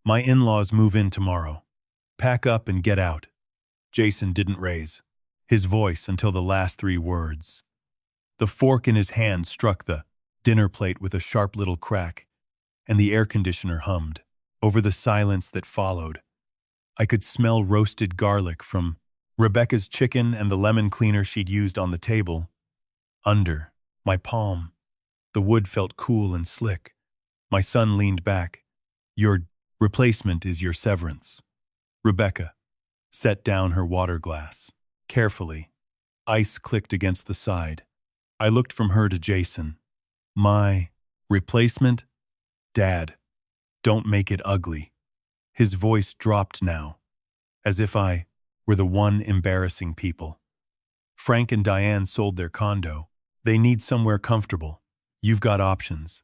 My in-laws move in tomorrow. Pack up and get out. Jason didn't raise his voice until the last three words. The fork in his hand struck the dinner plate with a sharp little crack, and the air conditioner hummed. Over the silence that followed, I could smell roasted garlic from Rebecca's chicken and the lemon cleaner she'd used on the table. Under my palm, the wood felt cool and slick. My son leaned back. Your replacement is your severance. Rebecca set down her water glass. Carefully, ice clicked against the side. I looked from her to Jason. My replacement? Dad, don't make it ugly. His voice dropped now, as if I were the one embarrassing people. Frank and Diane sold their condo. They need somewhere comfortable. You've got options.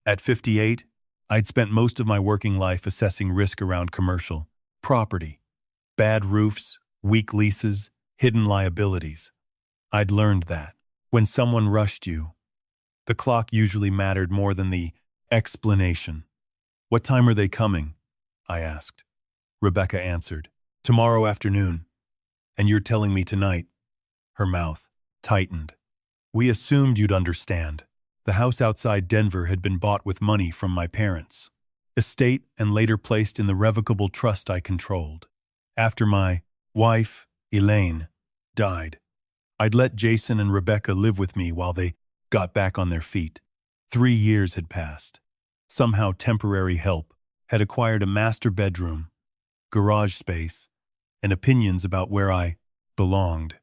At 58, I'd spent most of my working life assessing risk around commercial property. Bad roofs, weak leases, hidden liabilities. I'd learned that when someone rushed you, the clock usually mattered more than the explanation. What time are they coming? I asked. Rebecca answered. Tomorrow afternoon. And you're telling me tonight? Her mouth tightened. We assumed you'd understand. The house outside Denver had been bought with money from my parents' estate and later placed in the revocable trust I controlled. After my wife, Elaine, died, I'd let Jason and Rebecca live with me while they got back on their feet. 3 years had passed. Somehow temporary help had acquired a master bedroom, garage space, and opinions about where I belonged.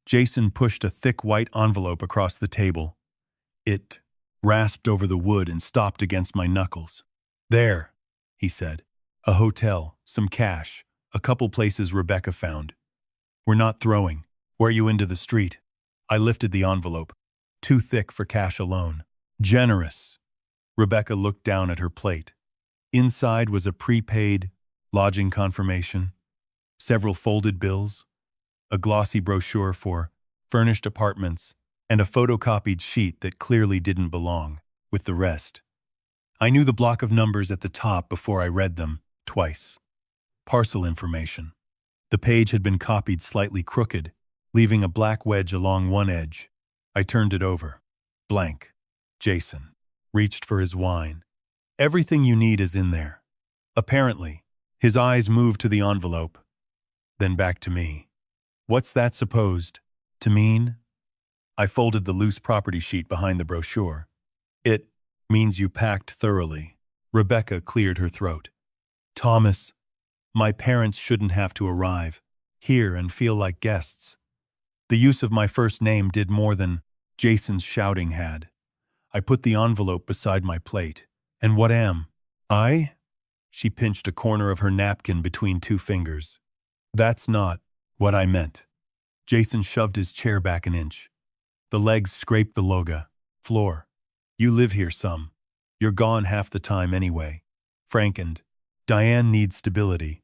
Jason pushed a thick white envelope across the table. It rasped over the wood and stopped against my knuckles. There, he said. A hotel, some cash, a couple places Rebecca found. We're not throwing you into the street. I lifted the envelope. Too thick for cash alone. Generous. Rebecca looked down at her plate. Inside was a prepaid lodging confirmation, several folded bills, a glossy brochure for furnished apartments, and a photocopied sheet that clearly didn't belong with the rest. I knew the block of numbers at the top before I read them twice. Parcel information. The page had been copied slightly crooked, leaving a black wedge along one edge. I turned it over. Blank. Jason reached for his wine. Everything you need is in there. Apparently, his eyes moved to the envelope, then back to me. What's that supposed to mean? I folded the loose property sheet behind the brochure. It means you packed thoroughly. Rebecca cleared her throat. Thomas, my parents shouldn't have to arrive here and feel like guests. The use of my first name did more than Jason's shouting had. I put the envelope beside my plate. And what am I? She pinched a corner of her napkin between two fingers. That's not what I meant. Jason shoved his chair back an inch. The legs scraped the loga floor. You live here some. You're gone half the time anyway. Frank and Diane need stability.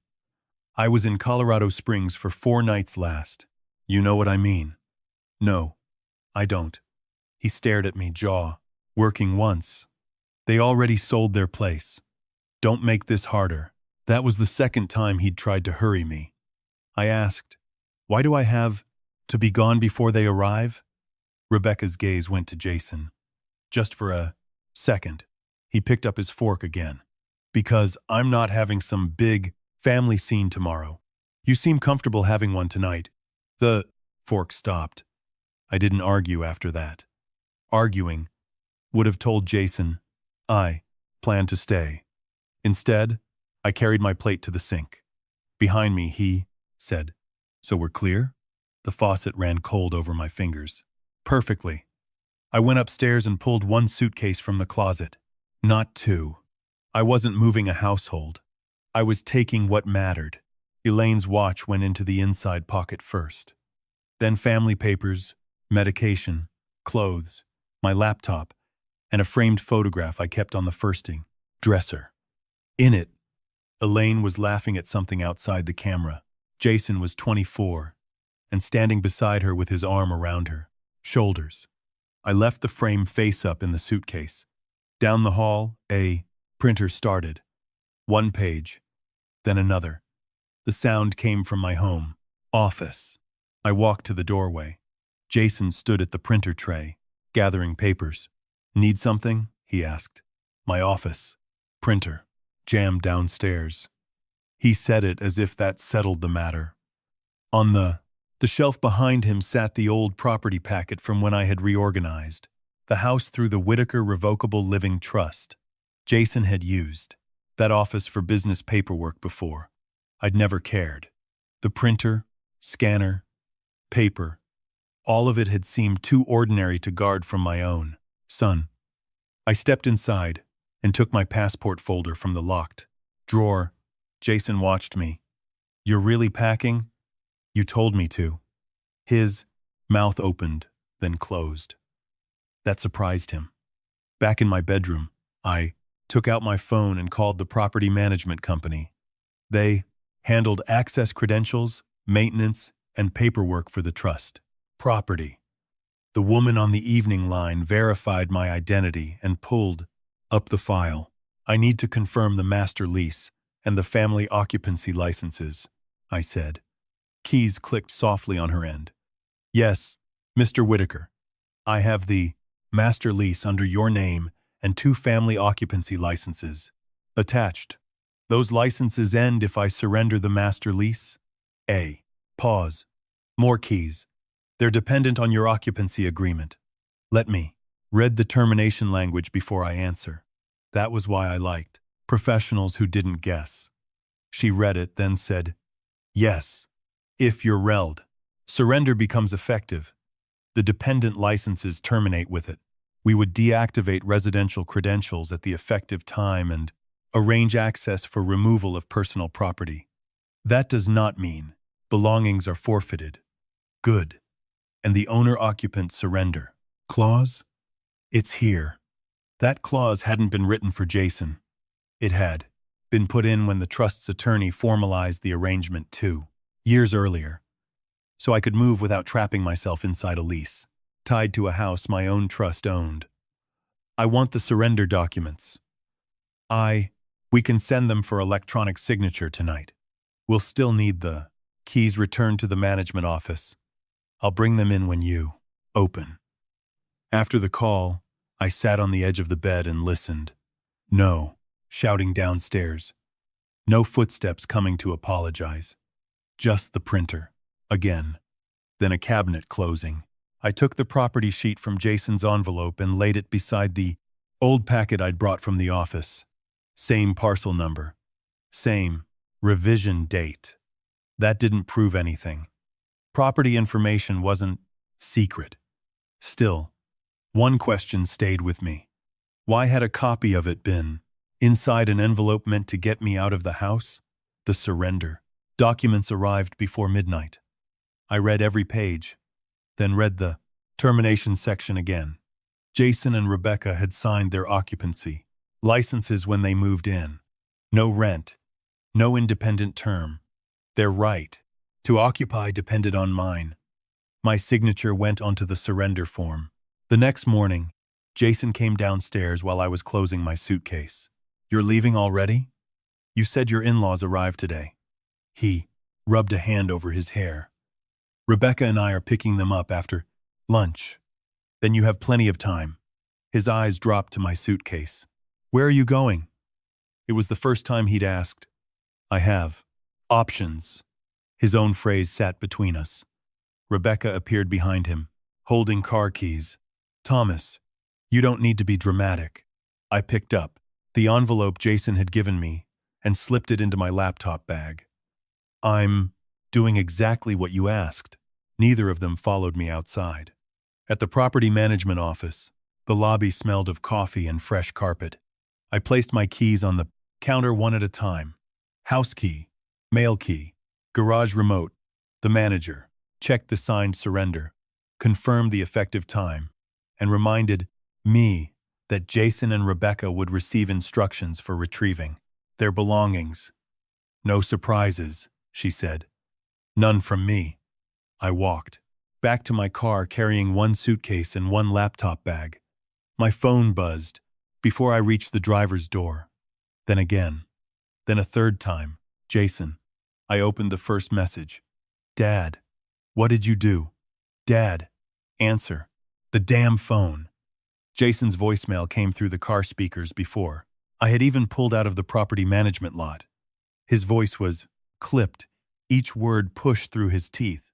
I was in Colorado Springs for 4 nights last. You know what I mean? No, I don't. He stared at me, jaw working once. They already sold their place. Don't make this harder. That was the second time he'd tried to hurry me. I asked, why do I have to be gone before they arrive? Rebecca's gaze went to Jason. Just for a second. He picked up his fork again. Because I'm not having some big family scene tomorrow. You seem comfortable having one tonight. The fork stopped. I didn't argue after that. Arguing would have told Jason I planned to stay. Instead, I carried my plate to the sink. Behind me, he said, So we're clear? The faucet ran cold over my fingers. Perfectly. I went upstairs and pulled 1 suitcase from the closet. Not 2. I wasn't moving a household. I was taking what mattered. Elaine's watch went into the inside pocket first. Then family papers, medication, clothes, my laptop, and a framed photograph I kept on the firsting dresser. In it, Elaine was laughing at something outside the camera. Jason was 24, and standing beside her with his arm around her shoulders. I left the frame face up in the suitcase. Down the hall, a printer started. One page, then another. The sound came from my home office. I walked to the doorway. Jason stood at the printer tray, gathering papers. Need something? He asked. My office. Printer. Jammed downstairs. He said it as if that settled the matter. On the shelf behind him sat the old property packet from when I had reorganized the house through the Whitaker Revocable Living Trust. Jason had used that office for business paperwork before. I'd never cared. The printer, scanner, paper, all of it had seemed too ordinary to guard from my own son. I stepped inside and took my passport folder from the locked drawer. Jason watched me. You're really packing? You told me to. His mouth opened, then closed. That surprised him. Back in my bedroom, I took out my phone and called the property management company. They handled access credentials, maintenance, and paperwork for the trust. Property. The woman on the evening line verified my identity and pulled up the file. I need to confirm the master lease and the family occupancy licenses, I said. Keys clicked softly on her end. Yes, Mr. Whitaker. I have the master lease under your name and 2 family occupancy licenses attached. Those licenses end if I surrender the master lease. Pause. More keys. They're dependent on your occupancy agreement. Let me read the termination language before I answer. That was why I liked professionals who didn't guess. She read it, then said, yes. If you're reld, surrender becomes effective. The dependent licenses terminate with it. We would deactivate residential credentials at the effective time and arrange access for removal of personal property. That does not mean belongings are forfeited. Good. And the owner-occupant surrender clause? It's here. That clause hadn't been written for Jason. It had been put in when the trust's attorney formalized the arrangement 2 years earlier, so I could move without trapping myself inside a lease, tied to a house my own trust owned. I want the surrender documents. We can send them for electronic signature tonight. We'll still need the keys returned to the management office. I'll bring them in when you open. After the call, I sat on the edge of the bed and listened. No shouting downstairs. No footsteps coming to apologize. Just the printer. Again. Then a cabinet closing. I took the property sheet from Jason's envelope and laid it beside the old packet I'd brought from the office. Same parcel number. Same revision date. That didn't prove anything. Property information wasn't secret. Still, one question stayed with me. Why had a copy of it been inside an envelope meant to get me out of the house? The surrender documents arrived before midnight. I read every page, then read the termination section again. Jason and Rebecca had signed their occupancy licenses when they moved in. No rent, no independent term. Their right to occupy depended on mine. My signature went onto the surrender form. The next morning, Jason came downstairs while I was closing my suitcase. You're leaving already? You said your in-laws arrived today. He rubbed a hand over his hair. Rebecca and I are picking them up after lunch. Then you have plenty of time. His eyes dropped to my suitcase. Where are you going? It was the first time he'd asked. I have options. His own phrase sat between us. Rebecca appeared behind him, holding car keys. Thomas, you don't need to be dramatic. I picked up the envelope Jason had given me and slipped it into my laptop bag. I'm doing exactly what you asked. Neither of them followed me outside. At the property management office, the lobby smelled of coffee and fresh carpet. I placed my keys on the counter one at a time. House key, mail key, garage remote. The manager checked the signed surrender, confirmed the effective time, and reminded me that Jason and Rebecca would receive instructions for retrieving their belongings. No surprises, she said. None from me. I walked back to my car carrying one suitcase and one laptop bag. My phone buzzed before I reached the driver's door. Then again. Then a third time. Jason. I opened the first message. Dad. What did you do? Dad. Answer. The damn phone. Jason's voicemail came through the car speakers before I had even pulled out of the property management lot. His voice was clipped, each word pushed through his teeth.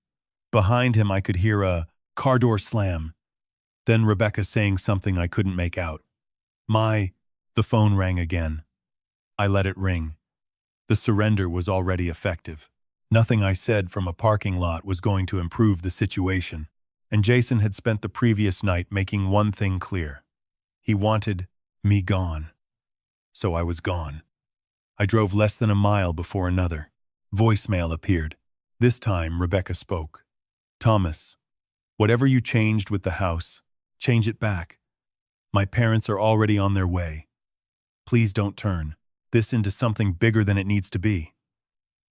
Behind him I could hear a car door slam. Then Rebecca saying something I couldn't make out. The phone rang again. I let it ring. The surrender was already effective. Nothing I said from a parking lot was going to improve the situation, and Jason had spent the previous night making one thing clear. He wanted me gone. So I was gone. I drove less than a mile before another voicemail appeared. This time Rebecca spoke. Thomas, whatever you changed with the house, change it back. My parents are already on their way. Please don't turn this into something bigger than it needs to be.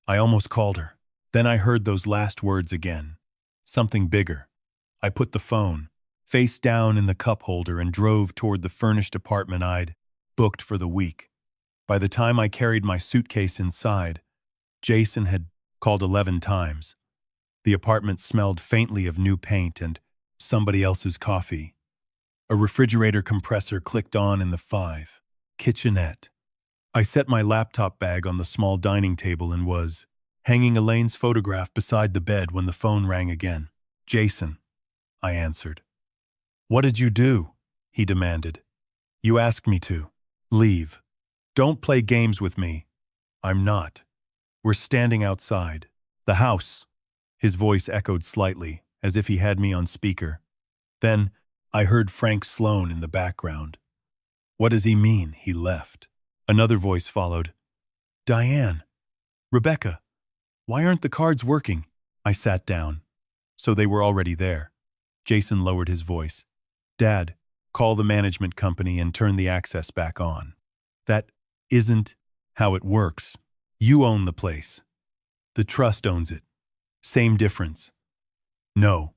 I almost called her. Then I heard those last words again. Something bigger. I put the phone face down in the cup holder and drove toward the furnished apartment I'd booked for the week. By the time I carried my suitcase inside, Jason had called 11 times. The apartment smelled faintly of new paint and somebody else's coffee. A refrigerator compressor clicked on in the kitchenette. I set my laptop bag on the small dining table and was hanging Elaine's photograph beside the bed when the phone rang again. Jason, I answered. What did you do? He demanded. You asked me to. Leave. Don't play games with me. I'm not. We're standing outside. The house. His voice echoed slightly, as if he had me on speaker. Then I heard Frank Sloan in the background. What does he mean, he left? Another voice followed. Diane. Rebecca. Why aren't the cards working? I sat down. So they were already there. Jason lowered his voice. Dad, call the management company and turn the access back on. That isn't how it works. You own the place. The trust owns it. Same difference. No.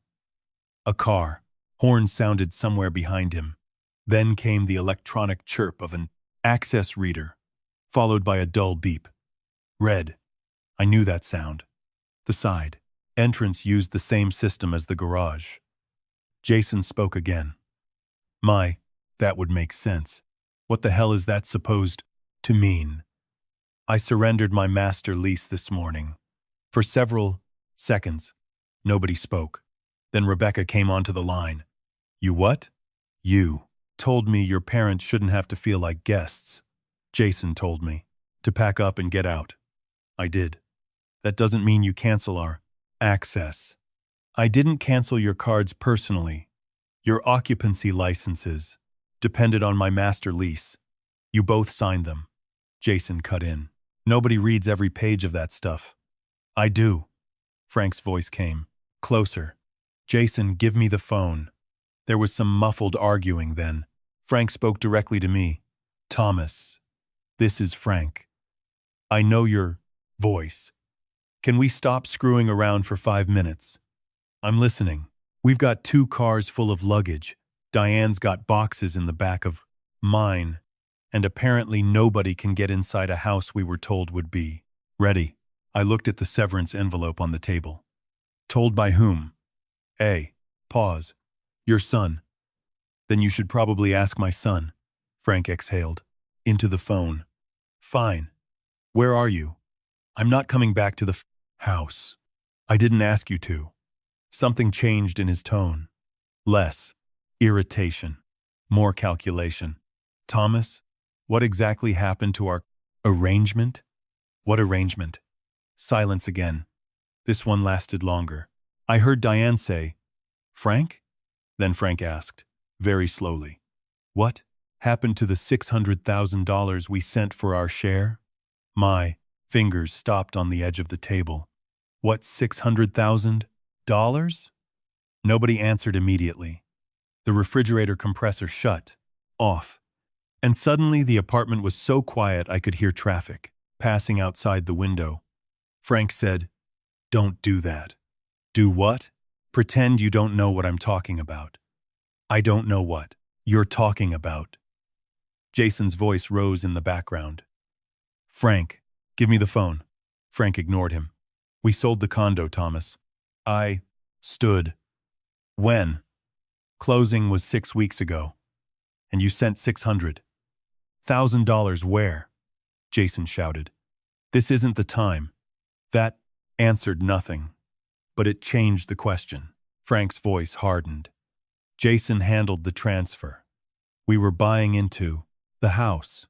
A car. Horn sounded somewhere behind him. Then came the electronic chirp of an access reader, followed by a dull beep. Red. I knew that sound. The side entrance used the same system as the garage. Jason spoke again. That would make sense. What the hell is that supposed to mean? I surrendered my master lease this morning. For several seconds, nobody spoke. Then Rebecca came onto the line. You what? You told me your parents shouldn't have to feel like guests. Jason told me to pack up and get out. I did. That doesn't mean you cancel our access. I didn't cancel your cards personally. Your occupancy licenses depended on my master lease. You both signed them. Jason cut in. Nobody reads every page of that stuff. I do. Frank's voice came closer. Jason, give me the phone. There was some muffled arguing then. Frank spoke directly to me. Thomas, this is Frank. I know your voice. Can we stop screwing around for 5 minutes? I'm listening. We've got 2 cars full of luggage. Diane's got boxes in the back of mine. And apparently nobody can get inside a house we were told would be ready. I looked at the severance envelope on the table. Told by whom? Pause. Your son. Then you should probably ask my son. Frank exhaled. Into the phone. Fine. Where are you? I'm not coming back to the house. I didn't ask you to. Something changed in his tone. Less irritation. More calculation. Thomas, what exactly happened to our arrangement? What arrangement? Silence again. This one lasted longer. I heard Diane say, Frank? Then Frank asked, very slowly, what happened to the $600,000 we sent for our share? My fingers stopped on the edge of the table. What, $600,000? Nobody answered immediately. The refrigerator compressor shut off, and suddenly the apartment was so quiet I could hear traffic passing outside the window. Frank said, Don't do that. Do what? Pretend you don't know what I'm talking about. I don't know what you're talking about. Jason's voice rose in the background. Frank, Give me the phone. Frank ignored him. We sold the condo, Thomas. I stood. When? Closing was 6 weeks ago. And you sent $600,000 where? Jason shouted. This isn't the time. That answered nothing. But it changed the question. Frank's voice hardened. Jason handled the transfer. We were buying into the house.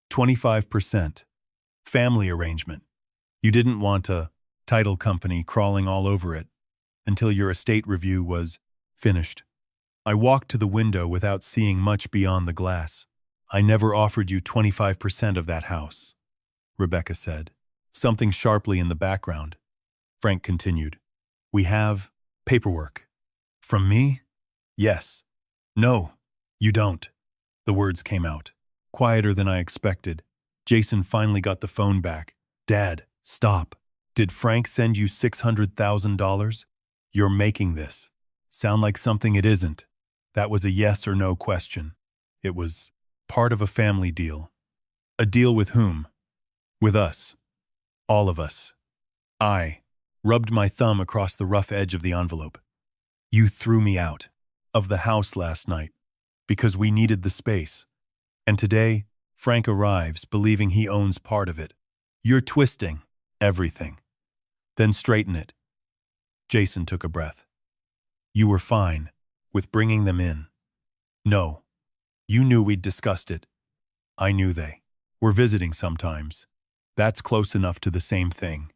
25%. Family arrangement. You didn't want a title company crawling all over it until your estate review was finished. I walked to the window without seeing much beyond the glass. I never offered you 25% of that house, Rebecca said, something sharply in the background. Frank continued. We have paperwork. From me? Yes. No, you don't. The words came out, quieter than I expected. Jason finally got the phone back. Dad, stop. Did Frank send you $600,000? You're making this sound like something it isn't. That was a yes or no question. It was part of a family deal. A deal with whom? With us. All of us. I rubbed my thumb across the rough edge of the envelope. You threw me out of the house last night because we needed the space. And today, Frank arrives believing he owns part of it. You're twisting everything. Then straighten it. Jason took a breath. You were fine with bringing them in. No. You knew we'd discussed it. I knew they were visiting sometimes. That's close enough to the same thing.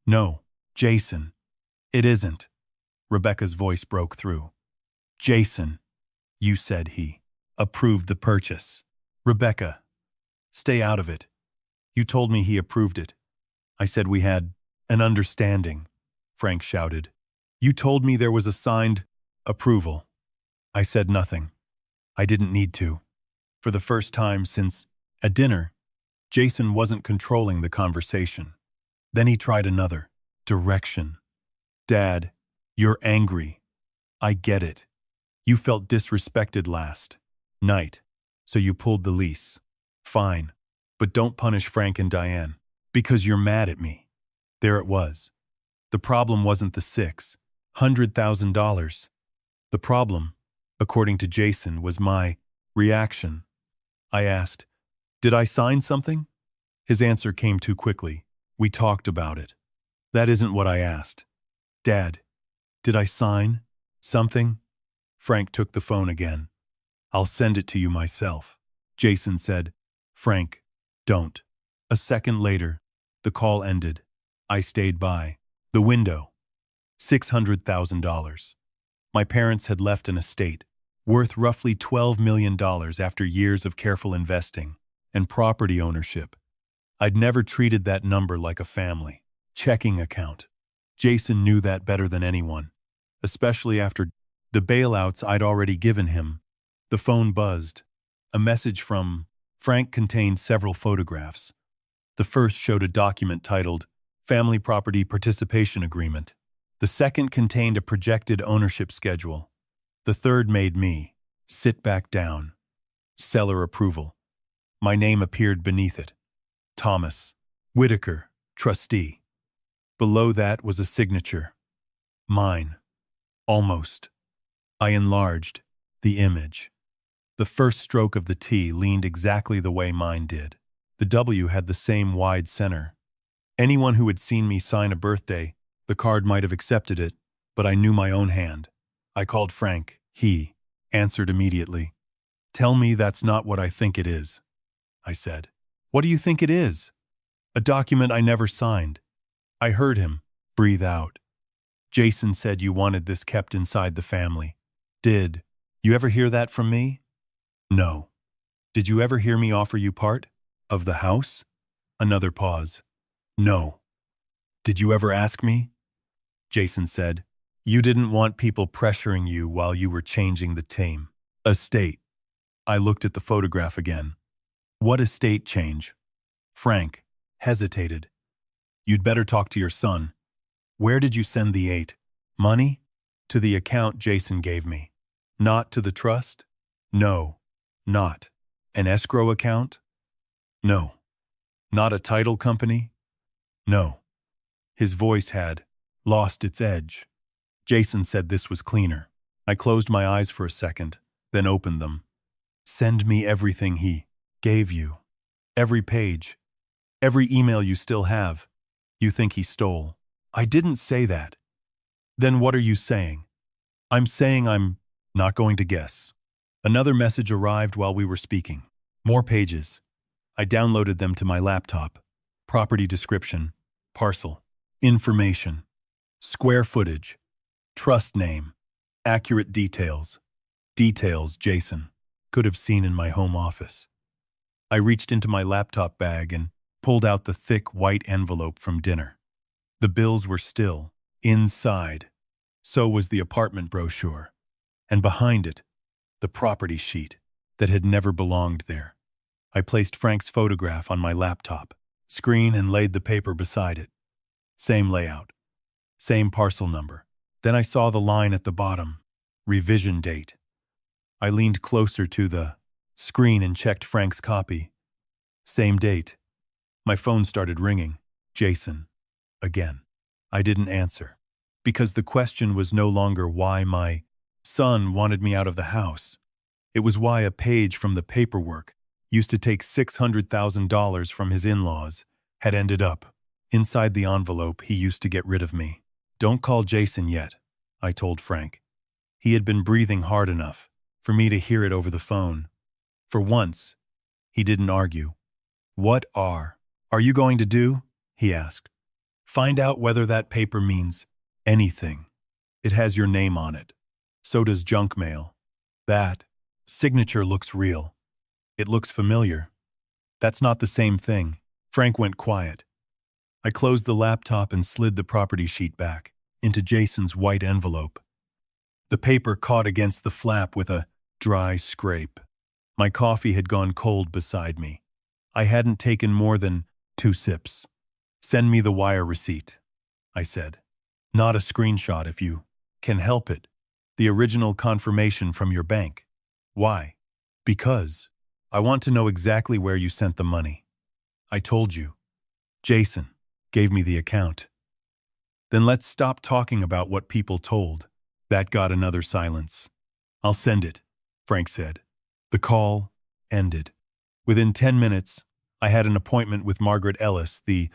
No, Jason, it isn't. Rebecca's voice broke through. Jason, you said he approved the purchase. Rebecca, stay out of it. You told me he approved it. I said we had an understanding, Frank shouted. You told me there was a signed approval. I said nothing. I didn't need to. For the first time since at dinner, Jason wasn't controlling the conversation. Then he tried another direction. Dad, you're angry. I get it. You felt disrespected last night, so you pulled the lease. Fine, but don't punish Frank and Diane, because you're mad at me. There it was. The problem wasn't the $600,000. The problem, according to Jason, was my reaction. I asked, did I sign something? His answer came too quickly. We talked about it. That isn't what I asked. Dad, did I sign something? Frank took the phone again. I'll send it to you myself. Jason said, Frank, don't. A second later, the call ended. I stayed by the window. $600,000. My parents had left an estate worth roughly $12 million after years of careful investing and property ownership. I'd never treated that number like a family checking account. Jason knew that better than anyone, especially after the bailouts I'd already given him. The phone buzzed. A message from Frank contained several photographs. The first showed a document titled Family Property Participation Agreement. The second contained a projected ownership schedule. The third made me sit back down. Seller approval. My name appeared beneath it. Thomas Whitaker, trustee. Below that was a signature. Mine. Almost. I enlarged the image. The first stroke of the T leaned exactly the way mine did. The W had the same wide center. Anyone who had seen me sign a birthday, the card might have accepted it, but I knew my own hand. I called Frank. He answered immediately. Tell me that's not what I think it is, I said. What do you think it is? A document I never signed. I heard him breathe out. Jason said you wanted this kept inside the family. Did you ever hear that from me? No. Did you ever hear me offer you part of the house? Another pause. No. Did you ever ask me? Jason said, you didn't want people pressuring you while you were changing the tame estate. I looked at the photograph again. What estate change? Frank hesitated. You'd better talk to your son. Where did you send the money? To the account Jason gave me. Not to the trust? No. Not. An escrow account? No. Not a title company? No. His voice had lost its edge. Jason said this was cleaner. I closed my eyes for a second, then opened them. Send me everything he gave you. Every page. Every email you still have. You think he stole. I didn't say that. Then what are you saying? I'm saying I'm not going to guess. Another message arrived while we were speaking. More pages. I downloaded them to my laptop. Property description. Parcel. Information. Square footage. Trust name. Accurate details. Details Jason could have seen in my home office. I reached into my laptop bag and pulled out the thick white envelope from dinner. The bills were still inside. So was the apartment brochure. And behind it, the property sheet that had never belonged there. I placed Frank's photograph on my laptop screen and laid the paper beside it. Same layout. Same parcel number. Then I saw the line at the bottom. Revision date. I leaned closer to the screen and checked Frank's copy. Same date. My phone started ringing. Jason. Again. I didn't answer. Because the question was no longer why my son wanted me out of the house. It was why a page from the paperwork used to take $600,000 from his in-laws had ended up inside the envelope he used to get rid of me. Don't call Jason yet, I told Frank. He had been breathing hard enough for me to hear it over the phone. For once, he didn't argue. What are you going to do? He asked. Find out whether that paper means anything. It has your name on it. So does junk mail. That signature looks real. It looks familiar. That's not the same thing. Frank went quiet. I closed the laptop and slid the property sheet back into Jason's white envelope. The paper caught against the flap with a dry scrape. My coffee had gone cold beside me. I hadn't taken more than 2 sips. Send me the wire receipt, I said. Not a screenshot if you can help it. The original confirmation from your bank. Why? Because I want to know exactly where you sent the money. I told you. Jason gave me the account. Then let's stop talking about what people told. That got another silence. I'll send it, Frank said. The call ended. Within 10 minutes, I had an appointment with Margaret Ellis, the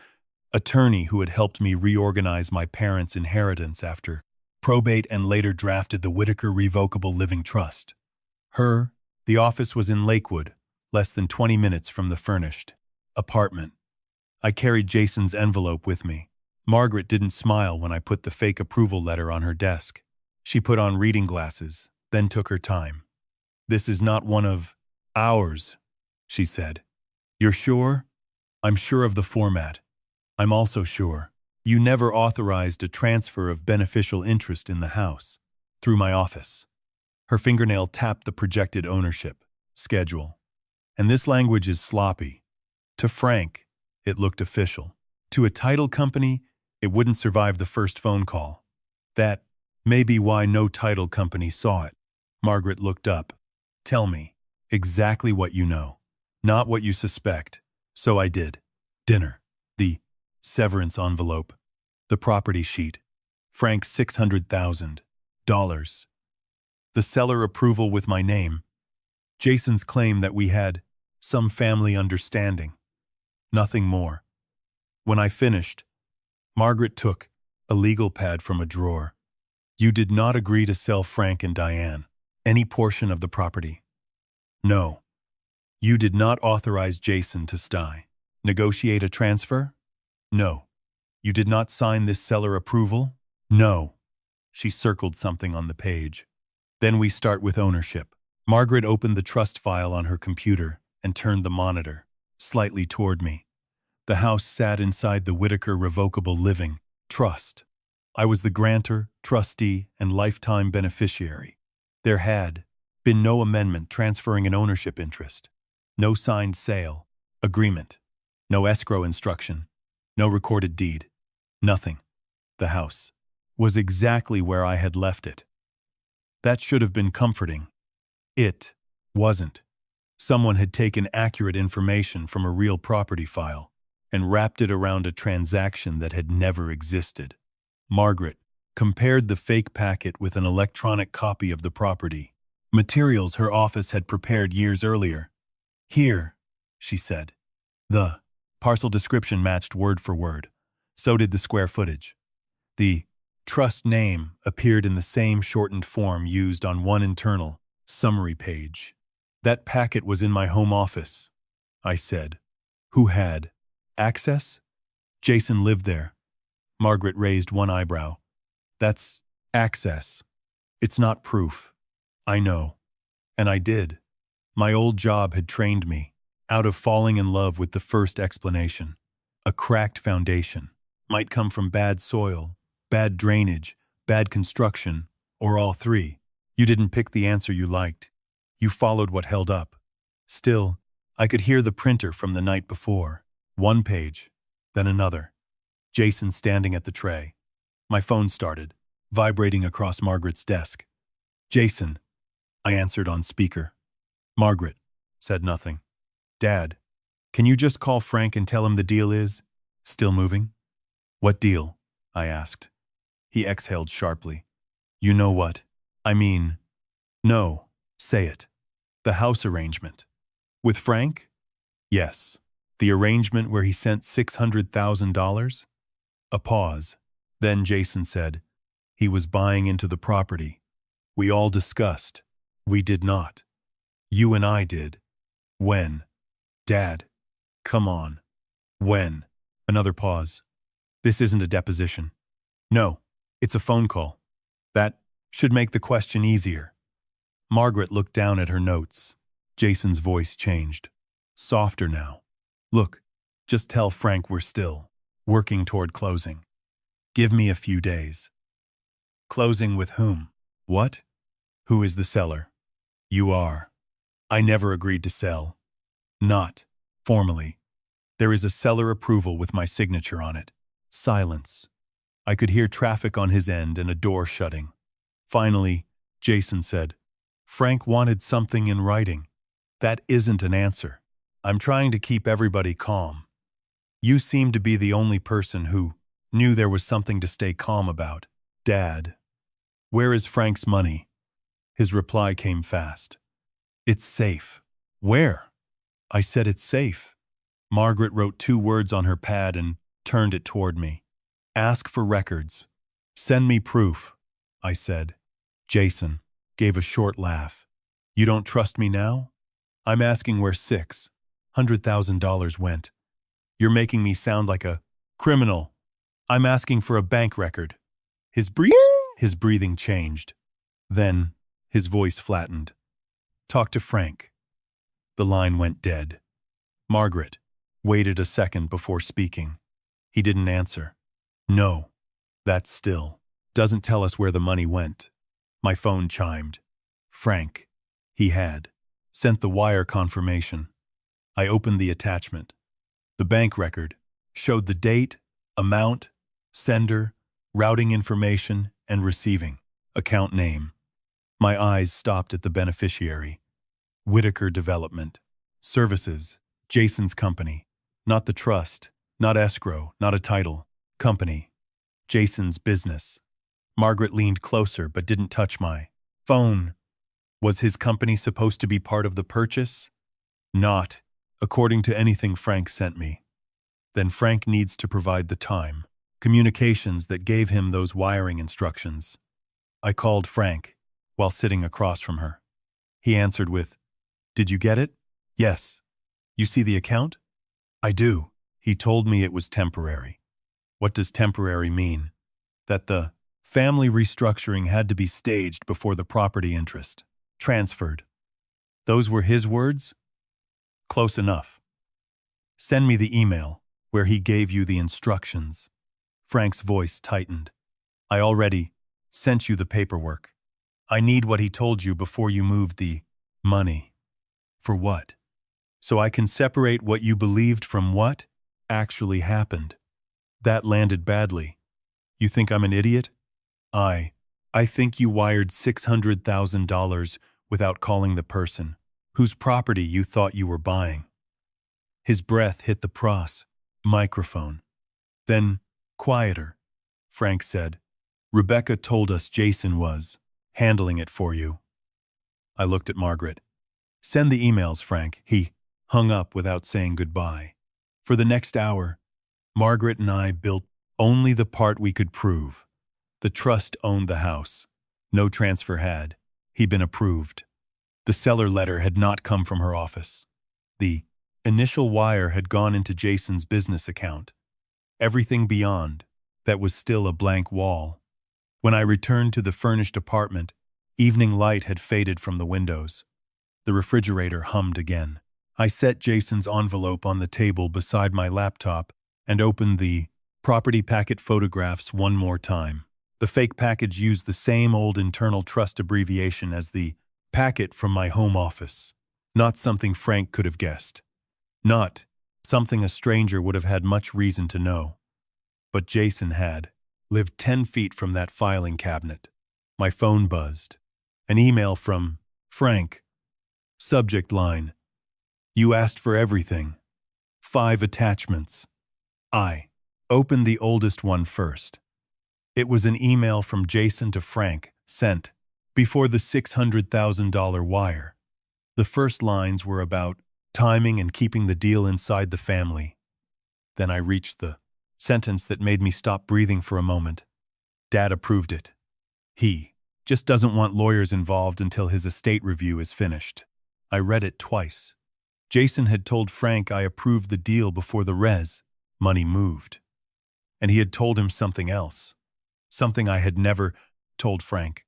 attorney who had helped me reorganize my parents' inheritance after probate and later drafted the Whitaker Revocable Living Trust. The office was in Lakewood, less than 20 minutes from the furnished apartment. I carried Jason's envelope with me. Margaret didn't smile when I put the fake approval letter on her desk. She put on reading glasses, then took her time. This is not one of ours, she said. You're sure? I'm sure of the format. I'm also sure you never authorized a transfer of beneficial interest in the house through my office. Her fingernail tapped the projected ownership schedule. And this language is sloppy. To Frank, it looked official. To a title company, it wouldn't survive the first phone call. That may be why no title company saw it. Margaret looked up. Tell me exactly what you know, not what you suspect. So I did. Dinner. The severance envelope. The property sheet. Frank's $600,000. The seller approval with my name. Jason's claim that we had some family understanding. Nothing more. When I finished, Margaret took a legal pad from a drawer. You did not agree to sell Frank and Diane any portion of the property. No. You did not authorize Jason to negotiate a transfer? No. You did not sign this seller approval? No. She circled something on the page. Then we start with ownership. Margaret opened the trust file on her computer and turned the monitor slightly toward me. The house sat inside the Whitaker Revocable Living Trust. I was the grantor, trustee, and lifetime beneficiary. There had been no amendment transferring an ownership interest, no signed sale agreement, no escrow instruction, no recorded deed, nothing. The house was exactly where I had left it. That should have been comforting. It wasn't. Someone had taken accurate information from a real property file and wrapped it around a transaction that had never existed. Margaret compared the fake packet with an electronic copy of the property, materials her office had prepared years earlier. "Here," she said. The parcel description matched word for word. So did the square footage. The trust name appeared in the same shortened form used on one internal summary page. "That packet was in my home office," I said. "Who had access?" "Jason lived there." Margaret raised one eyebrow. "That's access. It's not proof." "I know. And I did. My old job had trained me, out of falling in love with the first explanation. A cracked foundation might come from bad soil, bad drainage, bad construction, or all three. You didn't pick the answer you liked. You followed what held up. Still, I could hear the printer from the night before. One page, then another. Jason standing at the tray. My phone started, vibrating across Margaret's desk. "Jason," I answered on speaker. Margaret said nothing. "Dad, can you just call Frank and tell him the deal is still moving?" "What deal?" I asked. He exhaled sharply. "You know what I mean." "No, say it." "The house arrangement." "With Frank?" "Yes. The arrangement where he sent $600,000? A pause. Then Jason said, "He was buying into the property. We all discussed. We did not. You and I did." "When?" "Dad. Come on." "When?" Another pause. "This isn't a deposition." "No, it's a phone call." "That should make the question easier." Margaret looked down at her notes. Jason's voice changed. Softer now. "Look, just tell Frank we're still working toward closing. Give me a few days." "Closing with whom?" "What?" "Who is the seller?" "You are." "I never agreed to sell." "Not formally. There is a seller approval with my signature on it." Silence. I could hear traffic on his end and a door shutting. Finally, Jason said, "Frank wanted something in writing." "That isn't an answer. I'm trying to keep everybody calm. You seem to be the only person who knew there was something to stay calm about." "Dad, where is Frank's money?" His reply came fast. "It's safe." "Where?" I said it's safe. Margaret wrote 2 words on her pad and turned it toward me. "Ask for records. Send me proof," I said. Jason gave a short laugh. "You don't trust me now? I'm asking where $600,000 went. You're making me sound like a criminal. I'm asking for a bank record." His breathing changed. Then his voice flattened. "Talk to Frank." The line went dead. Margaret waited a second before speaking. He didn't answer. "No, that still doesn't tell us where the money went." My phone chimed. Frank, he had sent the wire confirmation. I opened the attachment. The bank record showed the date, amount, sender, routing information, and receiving account name. My eyes stopped at the beneficiary. Whitaker Development Services, Jason's company. Not the trust, not escrow, not a title. Company. Jason's business. Margaret leaned closer but didn't touch my phone. Was his company supposed to be part of the purchase? Not, according to anything Frank sent me. Then Frank needs to provide the time, communications that gave him those wiring instructions. I called Frank while sitting across from her. He answered with, "Did you get it?" "Yes." "You see the account?" "I do." He told me it was temporary. What does temporary mean? That the family restructuring had to be staged before the property interest transferred. Those were his words? Close enough. "Send me the email where he gave you the instructions." Frank's voice tightened. "I already sent you the paperwork. I need what he told you before you moved the money." "For what?" "So I can separate what you believed from what actually happened." That landed badly. "You think I'm an idiot?" I think you wired $600,000 without calling the person whose property you thought you were buying." His breath hit the pros. Microphone. Then, quieter. Frank said, Rebecca told us Jason was handling it for you. I looked at Margaret. Send the emails, Frank. He hung up without saying goodbye. For the next hour, Margaret and I built only the part we could prove. The trust owned the house. No transfer had. He'd been approved. The seller letter had not come from her office. The initial wire had gone into Jason's business account. Everything beyond, that was still a blank wall. When I returned to the furnished apartment, evening light had faded from the windows. The refrigerator hummed again. I set Jason's envelope on the table beside my laptop and opened the property packet photographs one more time. The fake package used the same old internal trust abbreviation as the packet from my home office. Not something Frank could have guessed. Not something a stranger would have had much reason to know. But Jason had lived 10 feet from that filing cabinet. My phone buzzed. An email from Frank. Subject line. You asked for everything. 5 attachments. I opened the oldest one first. It was an email from Jason to Frank, sent before the $600,000 wire. The first lines were about timing and keeping the deal inside the family. Then I reached the sentence that made me stop breathing for a moment. Dad approved it. He just doesn't want lawyers involved until his estate review is finished. I read it twice. Jason had told Frank I approved the deal before the money moved. And he had told him something else. Something I had never told Frank.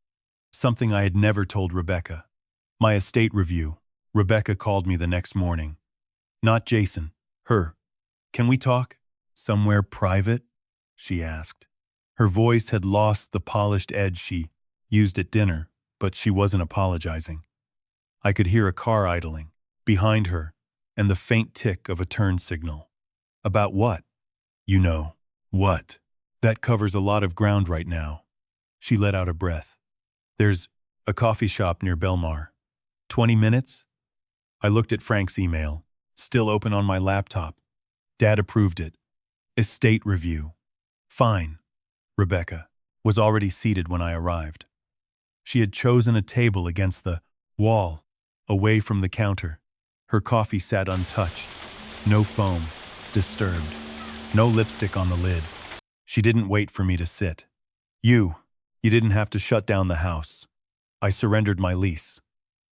Something I had never told Rebecca. My estate review. Rebecca called me the next morning. Not Jason. Her. Can we talk? Somewhere private? She asked. Her voice had lost the polished edge she used at dinner, but she wasn't apologizing. I could hear a car idling behind her and the faint tick of a turn signal. About what? You know. What? That covers a lot of ground right now. She let out a breath. There's a coffee shop near Belmar. 20 minutes? I looked at Frank's email, still open on my laptop. Dad approved it. Estate review. Fine. Rebecca was already seated when I arrived. She had chosen a table against the wall, away from the counter. Her coffee sat untouched. No foam, disturbed. No lipstick on the lid. She didn't wait for me to sit. You didn't have to shut down the house. I surrendered my lease.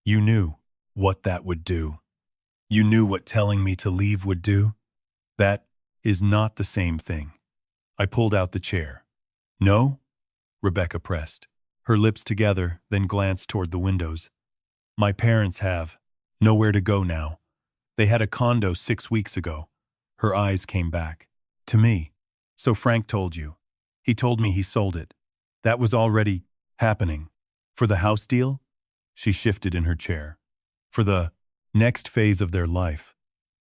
You knew what that would do. You knew what telling me to leave would do. That is not the same thing. I pulled out the chair. No? Rebecca pressed, her lips together, then glanced toward the windows. My parents have nowhere to go now. They had a condo 6 weeks ago. Her eyes came back. To me. So Frank told you. He told me he sold it. That was already happening. For the house deal? She shifted in her chair. For the next phase of their life.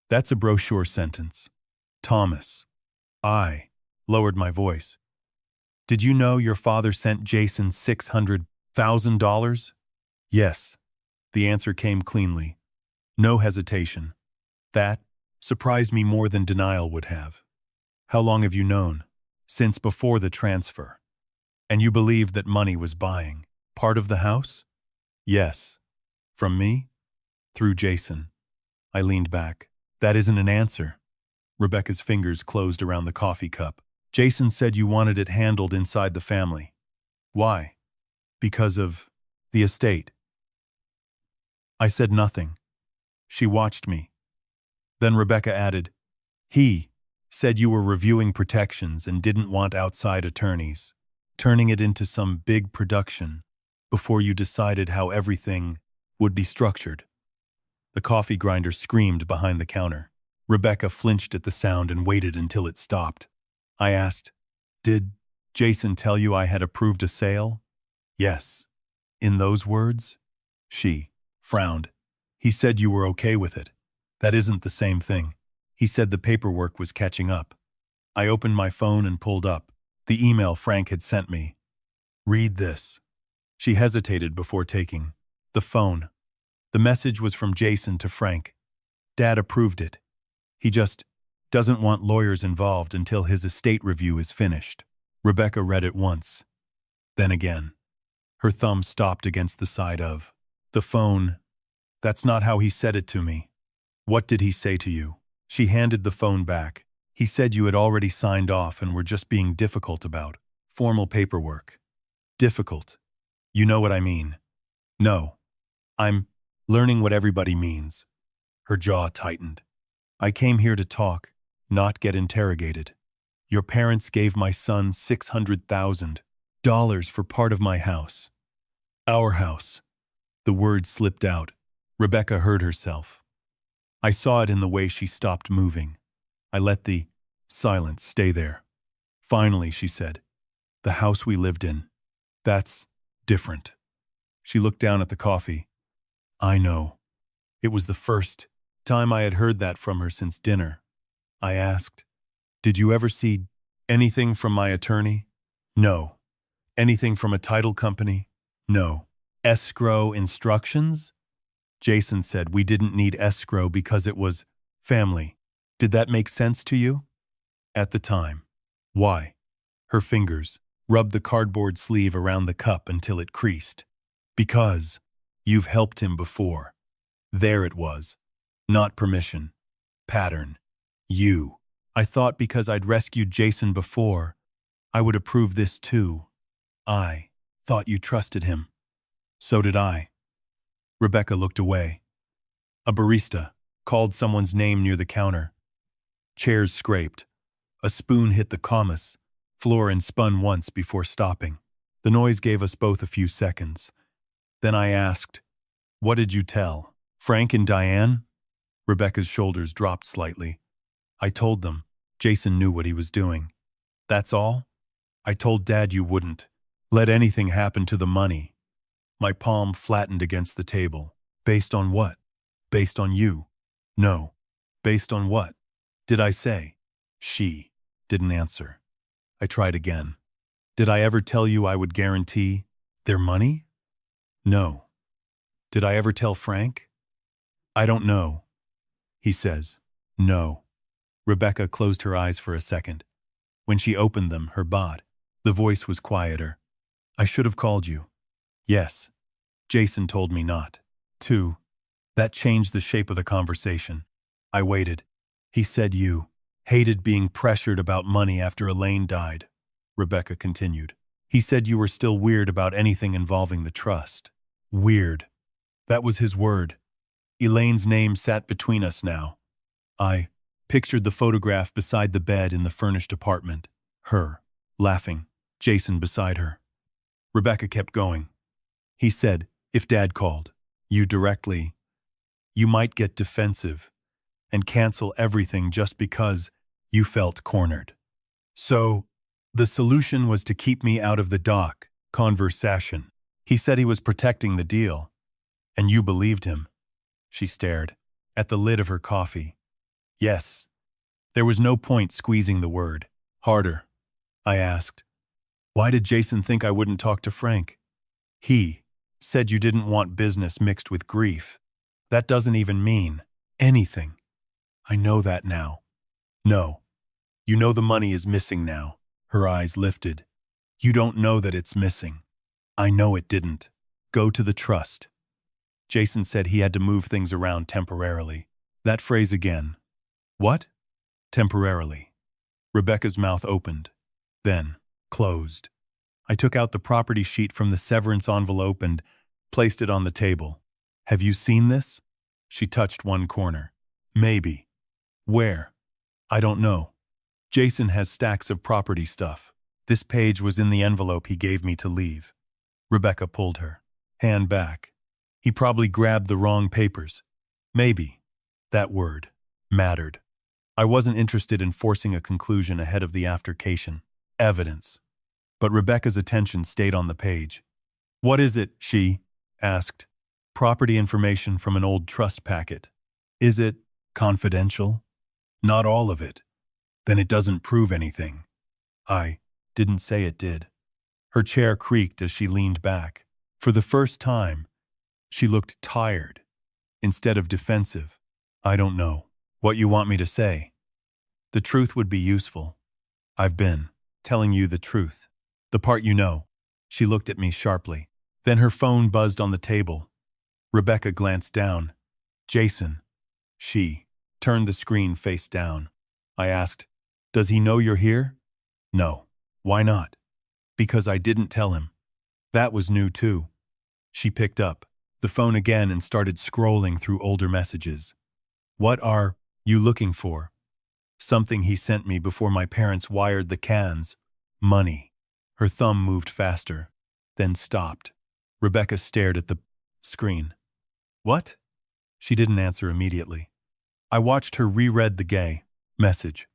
That's a brochure sentence. Thomas. I lowered my voice. Did you know your father sent Jason $600,000? Yes. The answer came cleanly. No hesitation. That surprised me more than denial would have. How long have you known? Since before the transfer. And you believed that money was buying part of the house? Yes. From me? Through Jason. I leaned back. That isn't an answer. Rebecca's fingers closed around the coffee cup. Jason said you wanted it handled inside the family. Why? Because of the estate. I said nothing. She watched me. Then Rebecca added, he said you were reviewing protections and didn't want outside attorneys, turning it into some big production before you decided how everything would be structured. The coffee grinder screamed behind the counter. Rebecca flinched at the sound and waited until it stopped. I asked, did Jason tell you I had approved a sale? Yes. In those words? She frowned. He said you were okay with it. That isn't the same thing. He said the paperwork was catching up. I opened my phone and pulled up the email Frank had sent me. Read this. She hesitated before taking the phone. The message was from Jason to Frank. Dad approved it. He just Doesn't want lawyers involved until his estate review is finished. Rebecca read it once. Then again. Her thumb stopped against the side of the phone. That's not how he said it to me. What did he say to you? She handed the phone back. He said you had already signed off and were just being difficult about formal paperwork. Difficult. You know what I mean. No. I'm learning what everybody means. Her jaw tightened. I came here to talk, not get interrogated. Your parents gave my son $600,000 for part of my house. Our house. The word slipped out. Rebecca heard herself. I saw it in the way she stopped moving. I let the silence stay there. Finally, she said, the house we lived in. That's different. She looked down at the coffee. I know. It was the first time I had heard that from her since dinner. I asked, did you ever see anything from my attorney? No. Anything from a title company? No. Escrow instructions? Jason said we didn't need escrow because it was family. Did that make sense to you? At the time. Why? Her fingers rubbed the cardboard sleeve around the cup until it creased. Because you've helped him before. There it was. Not permission. Pattern. You. I thought because I'd rescued Jason before, I would approve this too. I thought you trusted him. So did I. Rebecca looked away. A barista called someone's name near the counter. Chairs scraped. A spoon hit the commas floor and spun once before stopping. The noise gave us both a few seconds. Then I asked, what did you tell Frank and Diane? Rebecca's shoulders dropped slightly. I told them Jason knew what he was doing. That's all? I told Dad you wouldn't let anything happen to the money. My palm flattened against the table. Based on what? Based on you. No. Based on what? Did I say? She didn't answer. I tried again. Did I ever tell you I would guarantee their money? No. Did I ever tell Frank? I don't know. He says, no. Rebecca closed her eyes for a second. When she opened them, the voice was quieter. I should have called you. Yes. Jason told me not to. That changed the shape of the conversation. I waited. He said you hated being pressured about money after Elaine died. Rebecca continued. He said you were still weird about anything involving the trust. Weird. That was his word. Elaine's name sat between us now. I pictured the photograph beside the bed in the furnished apartment. Her, laughing, Jason beside her. Rebecca kept going. He said, if Dad called you directly, you might get defensive and cancel everything just because you felt cornered. So, the solution was to keep me out of the dock conversation. He said he was protecting the deal. And you believed him. She stared at the lid of her coffee. Yes. There was no point squeezing the word harder. I asked, why did Jason think I wouldn't talk to Frank? He said you didn't want business mixed with grief. That doesn't even mean anything. I know that now. No. You know the money is missing now. Her eyes lifted. You don't know that it's missing. I know it didn't. Go to the trust. Jason said he had to move things around temporarily. That phrase again. What? Temporarily. Rebecca's mouth opened, then closed. I took out the property sheet from the severance envelope and placed it on the table. Have you seen this? She touched one corner. Maybe. Where? I don't know. Jason has stacks of property stuff. This page was in the envelope he gave me to leave. Rebecca pulled her hand back. He probably grabbed the wrong papers. Maybe. That word mattered. I wasn't interested in forcing a conclusion ahead of the aftercation. Evidence. But Rebecca's attention stayed on the page. What is it? She asked. Property information from an old trust packet. Is it confidential? Not all of it. Then it doesn't prove anything. I didn't say it did. Her chair creaked as she leaned back. For the first time, she looked tired, instead of defensive. I don't know what you want me to say. The truth would be useful. I've been telling you the truth. The part you know. She looked at me sharply. Then her phone buzzed on the table. Rebecca glanced down. Jason. She turned the screen face down. I asked, "Does he know you're here?" "No." "Why not?" "Because I didn't tell him." That was new too. She picked up the phone again and started scrolling through older messages. "What are you looking for?" "Something he sent me before my parents wired the cans. Money." Her thumb moved faster, then stopped. Rebecca stared at the screen. "What?" She didn't answer immediately. I watched her reread the gay message.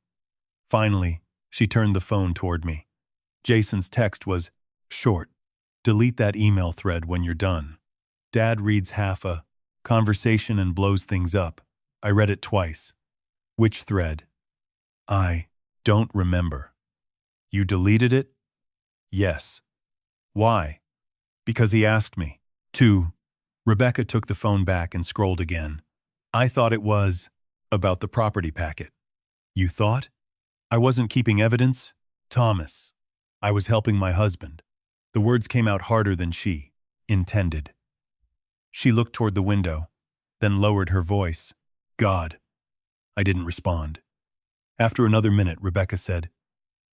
Finally, she turned the phone toward me. Jason's text was short. "Delete that email thread when you're done. Dad reads half a conversation and blows things up." I read it twice. "Which thread?" "I don't remember." "You deleted it?" "Yes." "Why?" "Because he asked me to." Rebecca took the phone back and scrolled again. "I thought it was about the property packet." "You thought?" "I wasn't keeping evidence, Thomas. I was helping my husband." The words came out harder than she intended. She looked toward the window, then lowered her voice. "God." I didn't respond. After another minute, Rebecca said,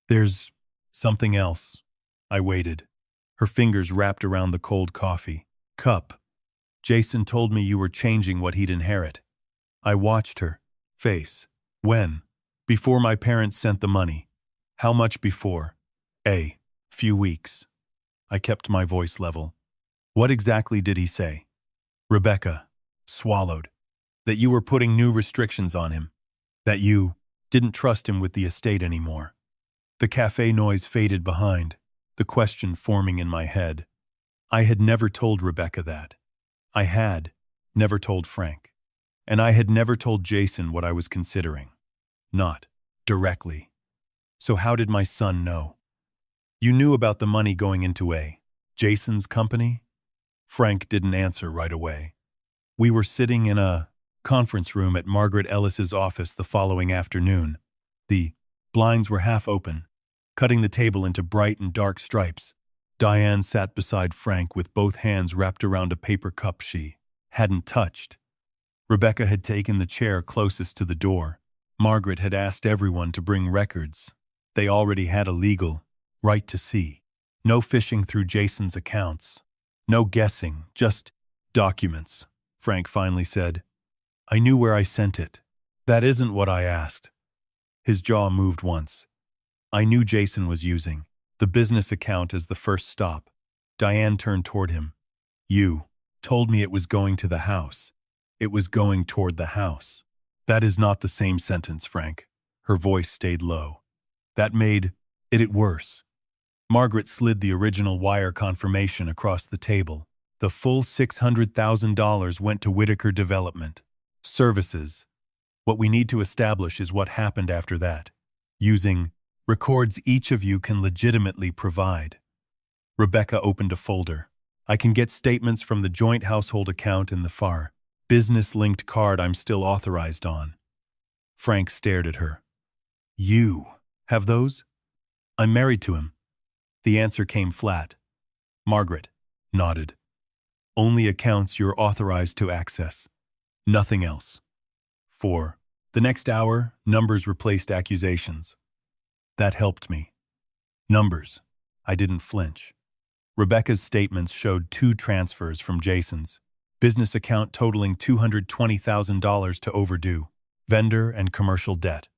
"There's something else." I waited. Her fingers wrapped around the cold coffee cup. "Jason told me you were changing what he'd inherit." I watched her face. "When?" "Before my parents sent the money." "How much before?" "A few weeks." I kept my voice level. "What exactly did he say?" Rebecca swallowed. "That you were putting new restrictions on him. That you didn't trust him with the estate anymore." The cafe noise faded behind, the question forming in my head. I had never told Rebecca that. I had never told Frank. And I had never told Jason what I was considering. Not directly. So how did my son know? "You knew about the money going into Jason's company?" Frank didn't answer right away. We were sitting in a conference room at Margaret Ellis's office the following afternoon. The blinds were half open, cutting the table into bright and dark stripes. Diane sat beside Frank with both hands wrapped around a paper cup she hadn't touched. Rebecca had taken the chair closest to the door. Margaret had asked everyone to bring records. They already had a legal right to see. No fishing through Jason's accounts. No guessing, just documents. Frank finally said, "I knew where I sent it." "That isn't what I asked." His jaw moved once. "I knew Jason was using the business account as the first stop." Diane turned toward him. "You told me it was going to the house." "It was going toward the house." "That is not the same sentence, Frank." Her voice stayed low. "That made it worse." Margaret slid the original wire confirmation across the table. "The full $600,000 went to Whitaker Development Services. What we need to establish is what happened after that, using records each of you can legitimately provide." Rebecca opened a folder. "I can get statements from the joint household account and the FAR business-linked card I'm still authorized on." Frank stared at her. "You have those?" "I'm married to him." The answer came flat. Margaret nodded. "Only accounts you're authorized to access. Nothing else." For the next hour, numbers replaced accusations. That helped me. Numbers. I didn't flinch. Rebecca's statements showed 2 transfers from Jason's business account totaling $220,000 to overdue, vendor and commercial debt.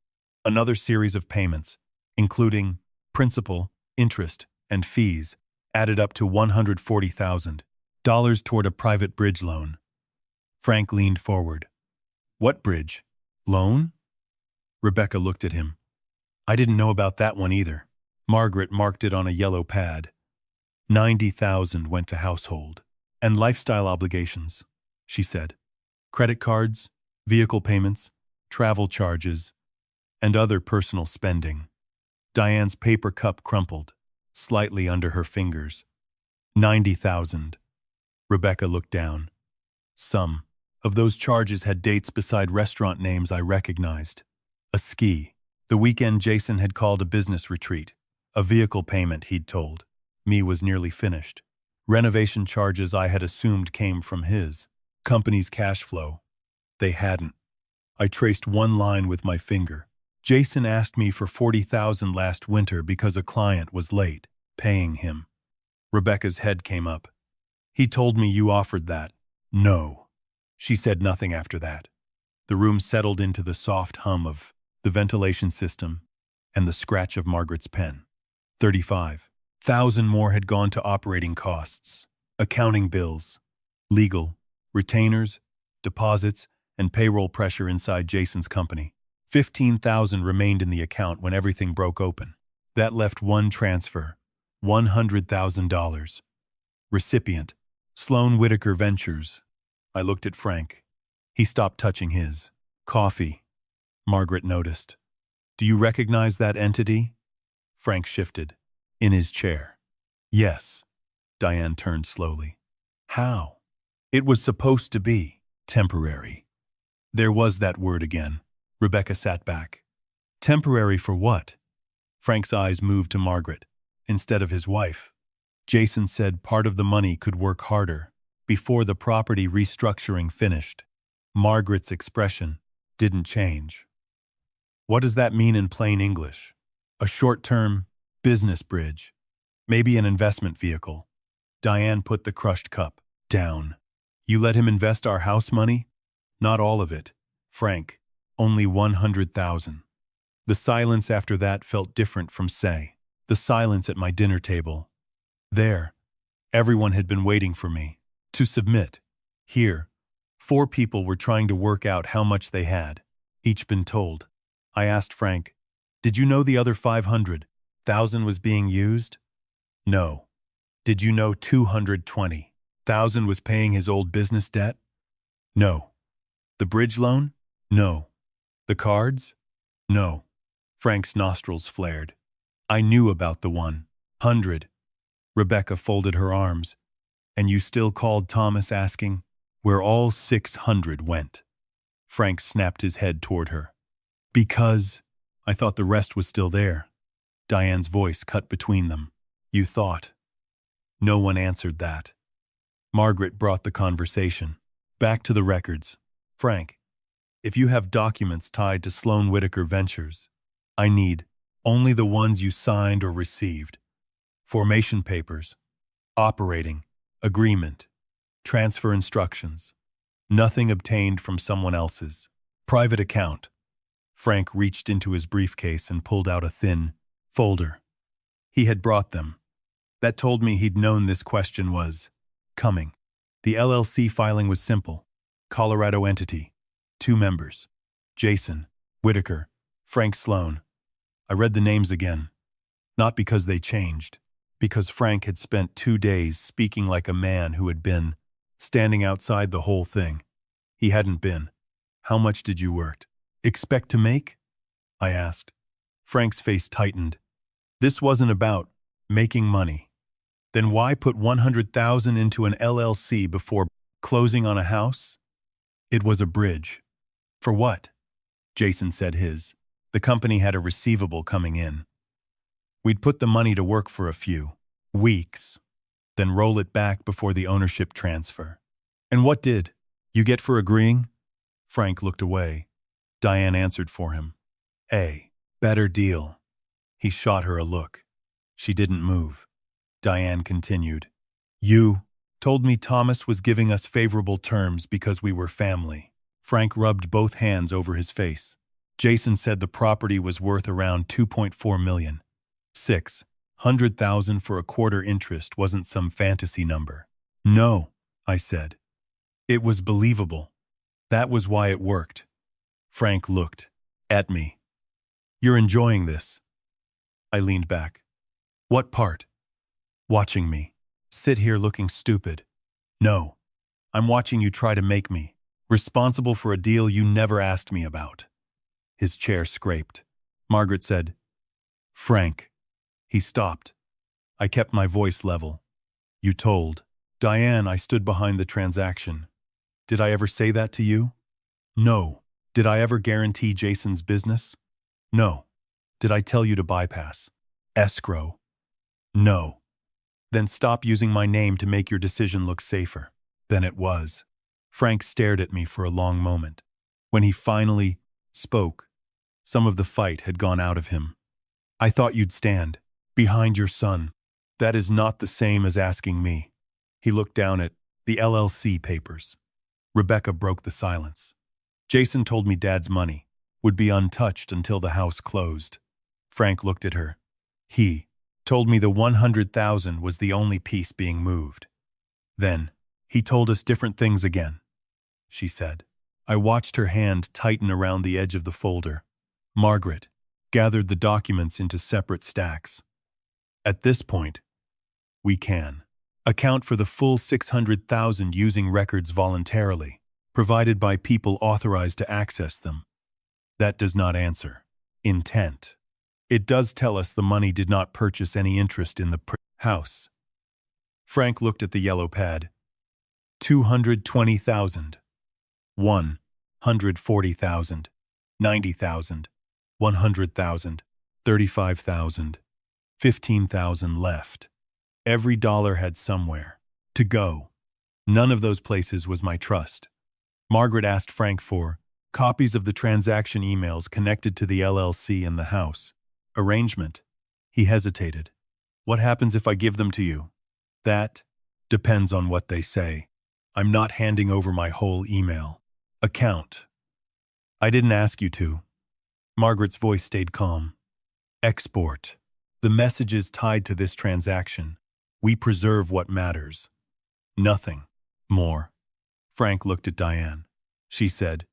Another series of payments, including principal, interest, and fees, added up to $140,000 toward a private bridge loan. Frank leaned forward. "What bridge? Loan?" Rebecca looked at him. "I didn't know about that one either." Margaret marked it on a yellow pad. $90,000 went to household and lifestyle obligations, she said. Credit cards, vehicle payments, travel charges, and other personal spending. Diane's paper cup crumpled, slightly under her fingers. $90,000. Rebecca looked down. Some of those charges had dates beside restaurant names I recognized. A ski, The weekend Jason had called a business retreat. A vehicle payment, he'd told me, was nearly finished. Renovation charges I had assumed came from his company's cash flow. They hadn't. I traced one line with my finger. Jason asked me for $40,000 last winter because a client was late paying him. Rebecca's head came up. He told me you offered that. No. She said nothing after that. The room settled into the soft hum of the ventilation system and the scratch of Margaret's pen. 35,000 more had gone to operating costs, accounting bills, legal, retainers, deposits, and payroll pressure inside Jason's company. 15,000 remained in the account when everything broke open. That left one transfer, $100,000. Recipient, Sloan Whitaker Ventures. I looked at Frank. He stopped touching his coffee. Margaret noticed. Do you recognize that entity? Frank shifted. In his chair. Yes. Diane turned slowly. How? It was supposed to be temporary. There was that word again. Rebecca sat back. Temporary for what? Frank's eyes moved to Margaret, instead of his wife. Jason said part of the money could work harder before the property restructuring finished. Margaret's expression didn't change. What does that mean in plain English? A short-term business bridge. Maybe an investment vehicle. Diane put the crushed cup down. You let him invest our house money? Not all of it, Frank. Only 100,000. The silence after that felt different from the silence at my dinner table. There, everyone had been waiting for me to submit. Here, 4 people were trying to work out how much they had each been told. I asked Frank, did you know the other 500,000 was being used? No. Did you know 220,000 was paying his old business debt? No. The bridge loan? No. The cards? No. Frank's nostrils flared. I knew about the 100. Rebecca folded her arms. And you still called Thomas asking where all 600 went? Frank snapped his head toward her. Because I thought the rest was still there. Diane's voice cut between them. You thought. No one answered that. Margaret brought the conversation back to the records. Frank, if you have documents tied to Sloan Whitaker Ventures, I need only the ones you signed or received. Formation papers, operating agreement, transfer instructions. Nothing obtained from someone else's private account. Frank reached into his briefcase and pulled out a thin folder. He had brought them. That told me he'd known this question was coming. The LLC filing was simple. Colorado entity. 2 members. Jason, Whitaker, Frank Sloan. I read the names again. Not because they changed. Because Frank had spent 2 days speaking like a man who had been standing outside the whole thing. He hadn't been. How much did you expect to make? I asked. Frank's face tightened. This wasn't about making money. Then why put 100,000 into an LLC before closing on a house? It was a bridge. For what? Jason said his. The company had a receivable coming in. We'd put the money to work for a few weeks, then roll it back before the ownership transfer. And what did you get for agreeing? Frank looked away. Diane answered for him. A better deal. He shot her a look. She didn't move. Diane continued. You told me Thomas was giving us favorable terms because we were family. Frank rubbed both hands over his face. Jason said the property was worth around $2.4 million. 600,000 for a quarter interest wasn't some fantasy number. No, I said. It was believable. That was why it worked. Frank looked at me. You're enjoying this. I leaned back. What part? Watching me sit here looking stupid. No, I'm watching you try to make me responsible for a deal you never asked me about. His chair scraped. Margaret said, Frank. He stopped. I kept my voice level. You told Diane I stood behind the transaction. Did I ever say that to you? No. Did I ever guarantee Jason's business? No. Did I tell you to bypass escrow? No. Then stop using my name to make your decision look safer than it was. Frank stared at me for a long moment. When he finally spoke, some of the fight had gone out of him. I thought you'd stand behind your son. That is not the same as asking me. He looked down at the LLC papers. Rebecca broke the silence. Jason told me Dad's money would be untouched until the house closed. Frank looked at her. He told me the 100,000 was the only piece being moved. Then, he told us different things again, she said. I watched her hand tighten around the edge of the folder. Margaret gathered the documents into separate stacks. At this point, we can account for the full 600,000 using records voluntarily, provided by people authorized to access them. That does not answer intent. It does tell us the money did not purchase any interest in the house. Frank looked at the yellow pad. 220,000. 140,000. 90,000. 100,000. 35,000. 15,000 left. Every dollar had somewhere to go. None of those places was my trust. Margaret asked Frank for copies of the transaction emails connected to the LLC and the house arrangement. He hesitated. What happens if I give them to you? That depends on what they say. I'm not handing over my whole email account. I didn't ask you to. Margaret's voice stayed calm. Export the messages tied to this transaction. We preserve what matters. Nothing more. Frank looked at Diane. She said,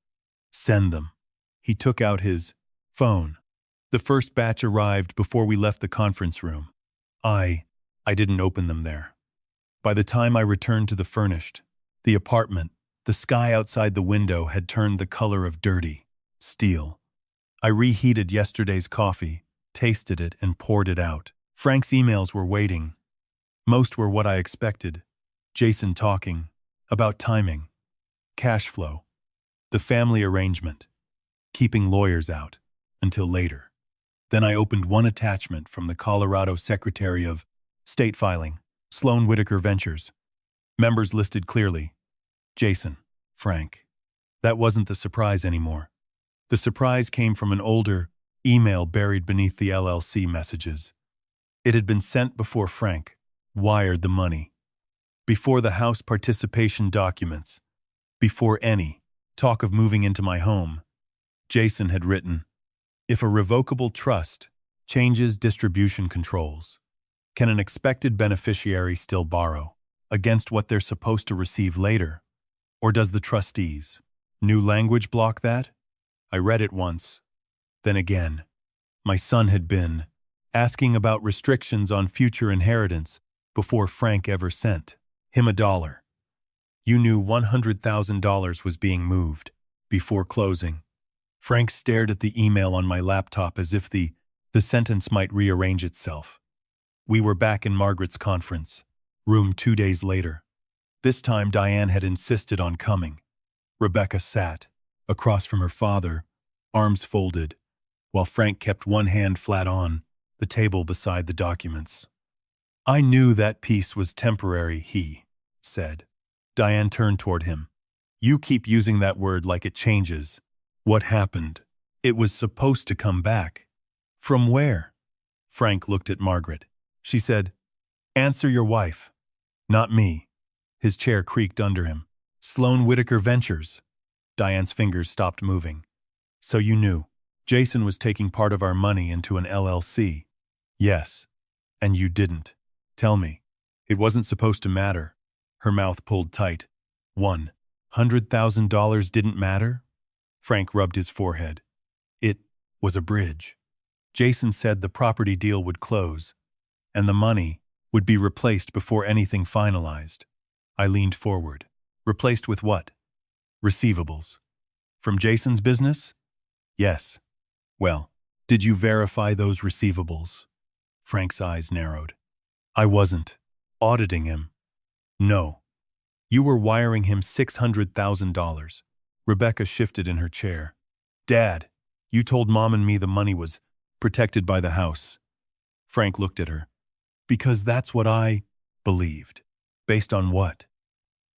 send them. He took out his phone. The first batch arrived before we left the conference room. I didn't open them there. By the time I returned to the apartment, the sky outside the window had turned the color of dirty steel. I reheated yesterday's coffee, tasted it, and poured it out. Frank's emails were waiting. Most were what I expected. Jason talking about timing, cash flow, the family arrangement, keeping lawyers out until later. Then I opened one attachment from the Colorado Secretary of State filing, Sloan Whitaker Ventures. Members listed clearly. Jason, Frank. That wasn't the surprise anymore. The surprise came from an older email buried beneath the LLC messages. It had been sent before Frank wired the money, before the house participation documents, before any talk of moving into my home. Jason had written, if a revocable trust changes distribution controls, can an expected beneficiary still borrow against what they're supposed to receive later? Or does the trustees' new language block that? I read it once, then again. My son had been asking about restrictions on future inheritance before Frank ever sent him $1. You knew $100,000 was being moved before closing. Frank stared at the email on my laptop as if the sentence might rearrange itself. We were back in Margaret's conference room 2 days later. This time Diane had insisted on coming. Rebecca sat across from her father, arms folded, while Frank kept one hand flat on the table beside the documents. I knew that peace was temporary, he said. Diane turned toward him. You keep using that word like it changes. What happened? It was supposed to come back. From where? Frank looked at Margaret. She said, answer your wife. Not me. His chair creaked under him. Sloan Whitaker Ventures. Diane's fingers stopped moving. So you knew. Jason was taking part of our money into an LLC. Yes. And you didn't. Tell me. It wasn't supposed to matter. Her mouth pulled tight. $100,000 didn't matter? Frank rubbed his forehead. It was a bridge. Jason said the property deal would close, and the money would be replaced before anything finalized. I leaned forward. Replaced with what? Receivables. From Jason's business? Yes. Well, did you verify those receivables? Frank's eyes narrowed. I wasn't auditing him. No. You were wiring him $600,000. Rebecca shifted in her chair. Dad, you told Mom and me the money was protected by the house. Frank looked at her. Because that's what I believed. Based on what?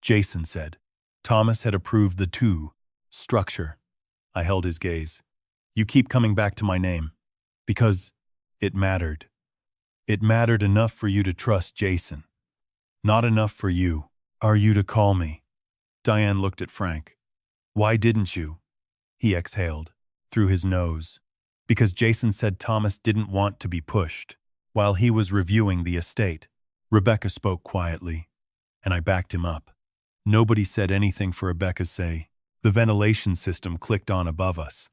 Jason said. Thomas had approved the two structure. I held his gaze. You keep coming back to my name. Because it mattered. It mattered enough for you to trust Jason. Not enough for you. Are you to call me? Diane looked at Frank. Why didn't you? He exhaled, through his nose. Because Jason said Thomas didn't want to be pushed. While he was reviewing the estate, Rebecca spoke quietly, and I backed him up. Nobody said anything for Rebecca to say. The ventilation system clicked on above us.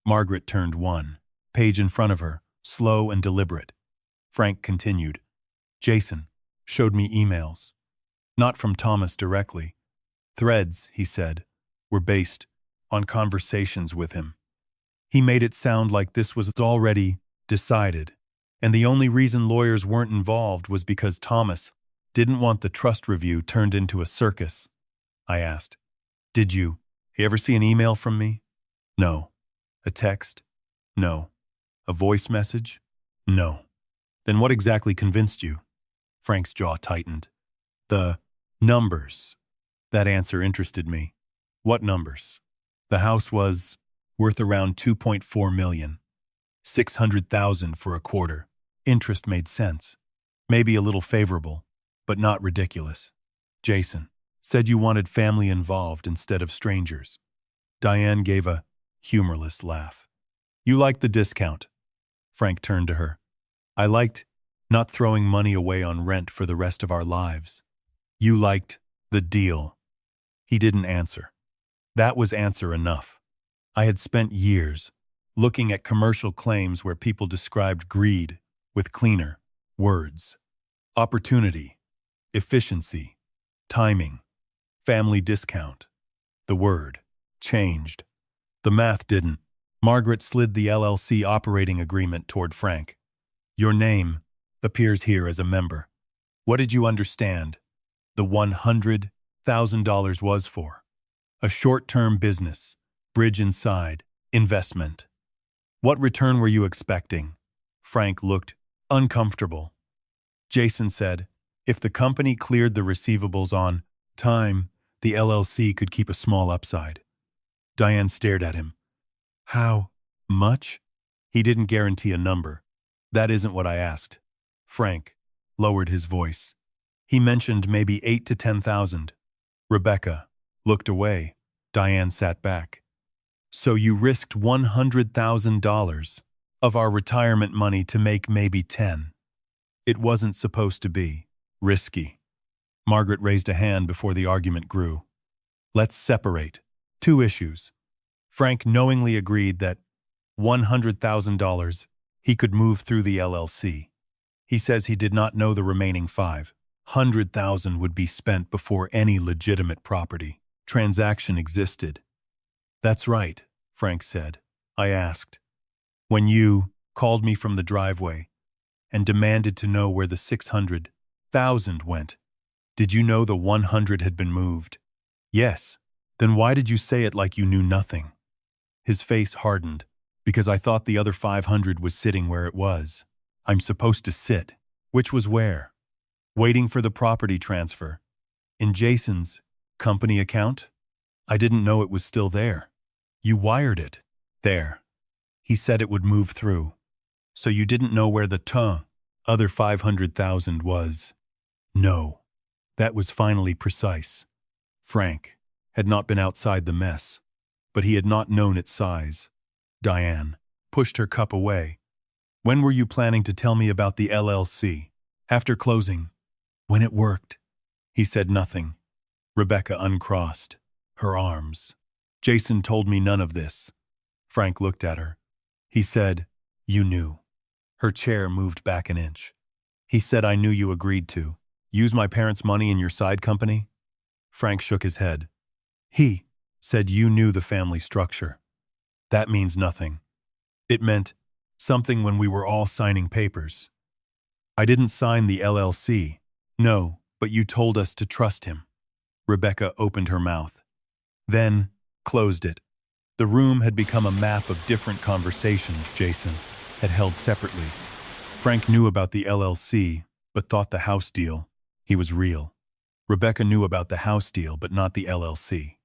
Margaret turned one page in front of her, slow and deliberate. Frank continued. Jason showed me emails. Not from Thomas directly. Threads, he said, were based on conversations with him. He made it sound like this was already decided, and the only reason lawyers weren't involved was because Thomas didn't want the trust review turned into a circus. I asked, Did you ever see an email from me? No. A text? No. A voice message? No. Then what exactly convinced you? Frank's jaw tightened. The numbers. That answer interested me. What numbers? The house was worth around $2.4 million. $600,000 for a quarter. Interest made sense. Maybe a little favorable, but not ridiculous. Jason said you wanted family involved instead of strangers. Diane gave a humorless laugh. You liked the discount. Frank turned to her. I liked not throwing money away on rent for the rest of our lives. You liked the deal. He didn't answer. That was answer enough. I had spent years looking at commercial claims where people described greed with cleaner words. Opportunity, efficiency, timing, family discount. The word changed. The math didn't. Margaret slid the LLC operating agreement toward Frank. Your name appears here as a member. What did you understand the $100,000 was for? A short-term business, bridge inside, investment. What return were you expecting? Frank looked uncomfortable. Jason said, if the company cleared the receivables on time, the LLC could keep a small upside. Diane stared at him. How much? He didn't guarantee a number. That isn't what I asked. Frank lowered his voice. He mentioned maybe 8 to 10,000. Rebecca looked away. Diane sat back. So you risked $100,000 of our retirement money to make maybe 10. It wasn't supposed to be risky. Margaret raised a hand before the argument grew. Let's separate two issues. Frank knowingly agreed that $100,000 he could move through the LLC. He says he did not know the remaining $500,000 would be spent before any legitimate property transaction existed. That's right, Frank said. I asked. When you called me from the driveway and demanded to know where the $600,000 went, did you know the 100 had been moved? Yes. Then why did you say it like you knew nothing? His face hardened, because I thought the other 500 was sitting where it was. I'm supposed to sit. Which was where? Waiting for the property transfer. In Jason's company account? I didn't know it was still there. You wired it. There. He said it would move through. So you didn't know where the other 500,000 was? No. That was finally precise. Frank had not been outside the mess, but he had not known its size. Diane pushed her cup away. When were you planning to tell me about the LLC? After closing. When it worked. He said nothing. Rebecca uncrossed her arms. Jason told me none of this. Frank looked at her. He said, you knew. Her chair moved back an inch. He said I knew you agreed to use my parents' money in your side company? Frank shook his head. He said you knew the family structure. That means nothing. It meant something when we were all signing papers. I didn't sign the LLC. No, but you told us to trust him. Rebecca opened her mouth. Then closed it. The room had become a map of different conversations, Jason. had held separately. Frank knew about the LLC, but thought the house deal, he was real. Rebecca knew about the house deal, but not the LLC.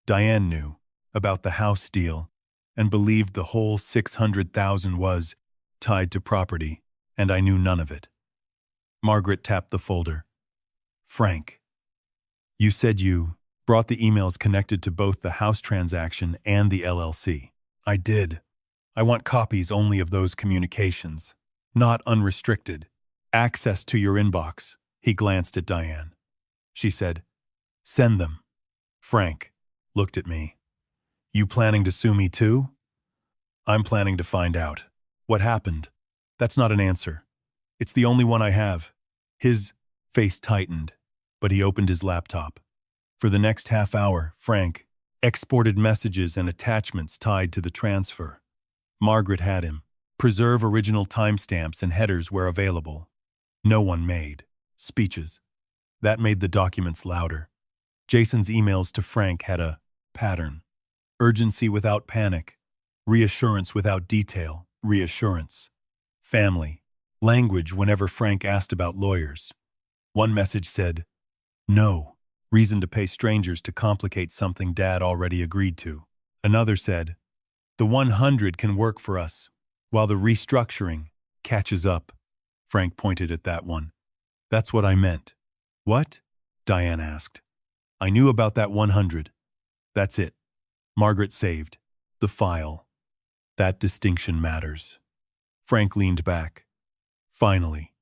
Diane knew about the house deal and believed the whole $600,000 was tied to property, and I knew none of it. Margaret tapped the folder. Frank, you said you brought the emails connected to both the house transaction and the LLC. I did. I want copies only of those communications, not unrestricted. Access to your inbox. He glanced at Diane. She said, send them. Frank looked at me. You planning to sue me too? I'm planning to find out. What happened? That's not an answer. It's the only one I have. His face tightened, but he opened his laptop. For the next half hour, Frank exported messages and attachments tied to the transfer. Margaret had him preserve original timestamps and headers where available. No one made speeches. That made the documents louder. Jason's emails to Frank had a pattern. Urgency without panic. Reassurance without detail. Reassurance. Family. Language whenever Frank asked about lawyers. One message said, no reason to pay strangers to complicate something Dad already agreed to. Another said, the 100 can work for us, while the restructuring catches up. Frank pointed at that one. That's what I meant. What? Diane asked. I knew about that 100. That's it. Margaret saved the file. That distinction matters. Frank leaned back. Finally.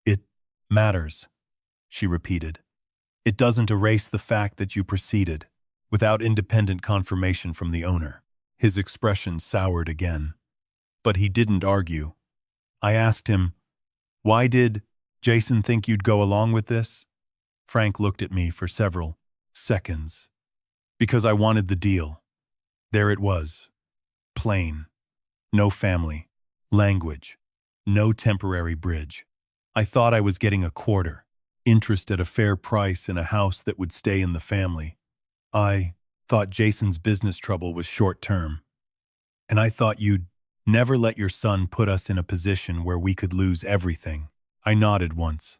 It matters, she repeated. It doesn't erase the fact that you proceeded, without independent confirmation from the owner. His expression soured again. But he didn't argue. I asked him, why did Jason think you'd go along with this? Frank looked at me for several seconds. Because I wanted the deal. There it was. Plain. No family. Language. No temporary bridge. I thought I was getting a quarter. Interest at a fair price in a house that would stay in the family. I thought Jason's business trouble was short-term. And I thought you'd never let your son put us in a position where we could lose everything. I nodded once.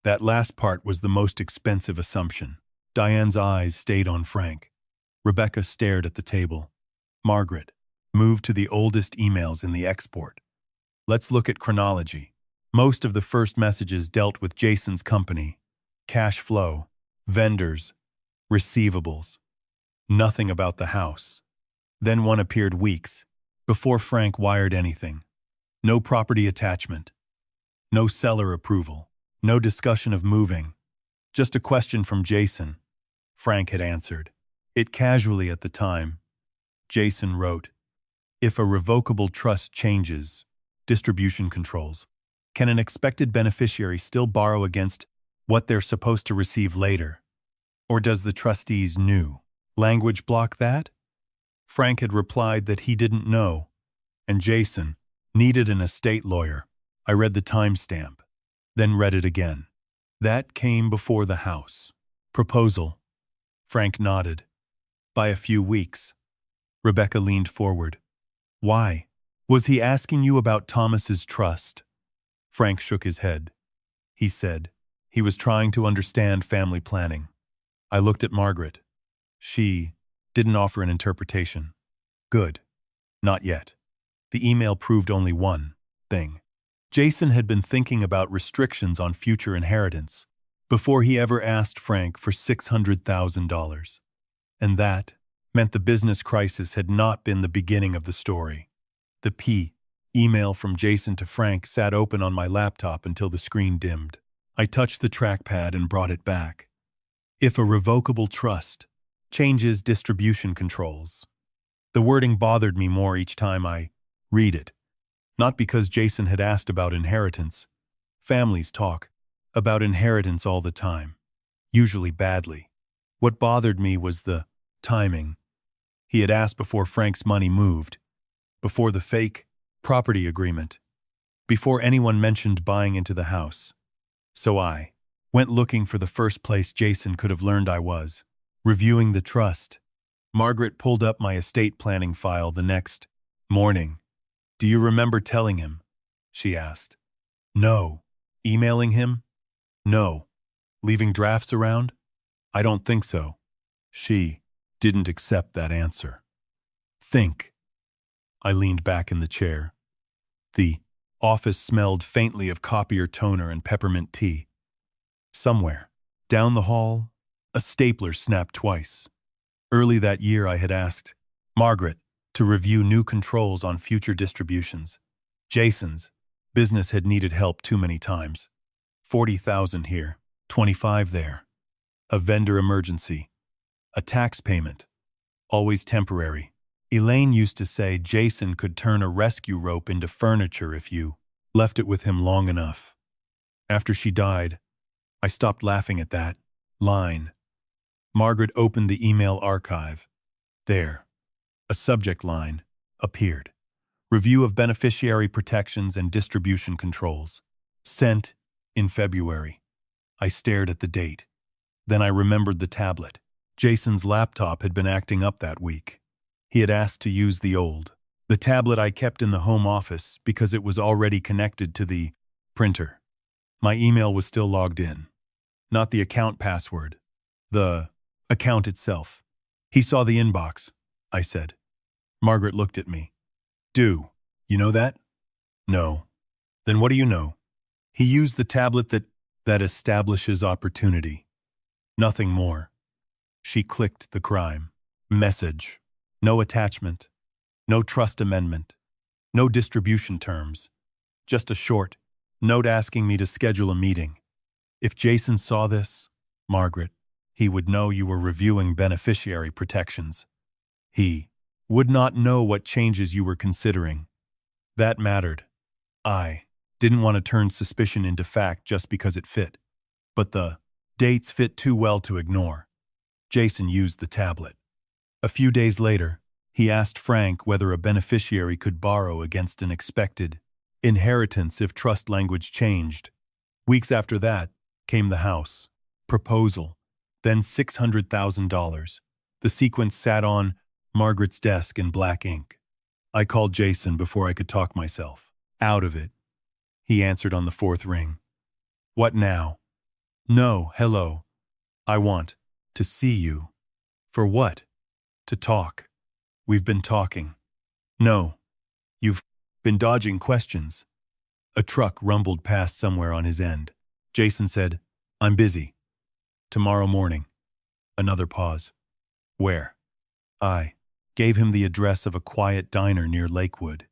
That last part was the most expensive assumption. Diane's eyes stayed on Frank. Rebecca stared at the table. Margaret moved to the oldest emails in the export. Let's look at chronology. Most of the first messages dealt with Jason's company, cash flow, vendors, receivables. Nothing about the house. Then one appeared weeks before Frank wired anything. No property attachment. No seller approval. No discussion of moving. Just a question from Jason. Frank had answered it casually at the time. Jason wrote, if a revocable trust changes distribution controls, can an expected beneficiary still borrow against what they're supposed to receive later? Or does the trustee's new language block that? Frank had replied that he didn't know, and Jason needed an estate lawyer. I read the timestamp, then read it again. That came before the house proposal. Frank nodded. By a few weeks. Rebecca leaned forward. Why? Was he asking you about Thomas's trust? Frank shook his head. He said he was trying to understand family planning. I looked at Margaret. She didn't offer an interpretation. Good. Not yet. The email proved only one thing. Jason had been thinking about restrictions on future inheritance before he ever asked Frank for $600,000. And that meant the business crisis had not been the beginning of the story. The email from Jason to Frank sat open on my laptop until the screen dimmed. I touched the trackpad and brought it back. If a revocable trust changes distribution controls. The wording bothered me more each time I read it. Not because Jason had asked about inheritance. Families talk about inheritance all the time, usually badly. What bothered me was the timing. He had asked before Frank's money moved, before the fake property agreement, before anyone mentioned buying into the house. So I went looking for the first place Jason could have learned I was, reviewing the trust. Margaret pulled up my estate planning file the next morning. Do you remember telling him? She asked. No. Emailing him? No. Leaving drafts around? I don't think so. She didn't accept that answer. Think. I leaned back in the chair. The office smelled faintly of copier toner and peppermint tea. Somewhere, down the hall, a stapler snapped twice. Early that year I had asked Margaret to review new controls on future distributions. Jason's business had needed help too many times. 40,000 here, 25 there. A vendor emergency. A tax payment. Always temporary. Elaine used to say Jason could turn a rescue rope into furniture if you left it with him long enough. After she died, I stopped laughing at that line. Margaret opened the email archive. There, a subject line appeared. Review of beneficiary protections and distribution controls. Sent in February. I stared at the date. Then I remembered the tablet. Jason's laptop had been acting up that week. He had asked to use the tablet I kept in the home office because it was already connected to the printer. My email was still logged in. Not the account password. The account itself. He saw the inbox, I said. Margaret looked at me. Do you know that? No. Then what do you know? He used the tablet that establishes opportunity. Nothing more. She clicked the crime. Message. No attachment. No trust amendment. No distribution terms. Just a short note asking me to schedule a meeting. If Jason saw this, Margaret, he would know you were reviewing beneficiary protections. He would not know what changes you were considering. That mattered. I didn't want to turn suspicion into fact just because it fit. But the dates fit too well to ignore. Jason used the tablet. A few days later, he asked Frank whether a beneficiary could borrow against an expected inheritance if trust language changed. Weeks after that came the house, proposal, then $600,000. The sequence sat on Margaret's desk in black ink. I called Jason before I could talk myself out of it. He answered on the fourth ring. What now? No, hello. I want to see you. For what? To talk. We've been talking. No. You've been dodging questions. A truck rumbled past somewhere on his end. Jason said, I'm busy. Tomorrow morning. Another pause. Where? I gave him the address of a quiet diner near Lakewood.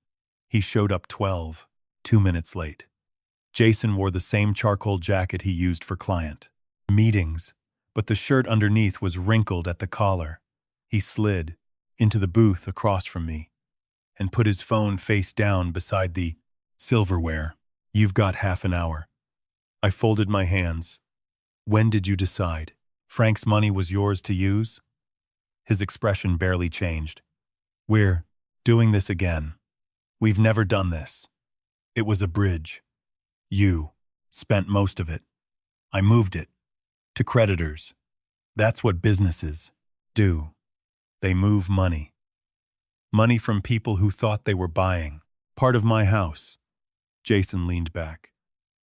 He showed up 2 minutes late. Jason wore the same charcoal jacket he used for client meetings, but the shirt underneath was wrinkled at the collar. He slid into the booth across from me and put his phone face down beside the silverware. You've got half an hour. I folded my hands. When did you decide? Frank's money was yours to use? His expression barely changed. We're doing this again. We've never done this. It was a bridge. You spent most of it. I moved it to creditors. That's what businesses do. They move money. Money from people who thought they were buying part of my house. Jason leaned back.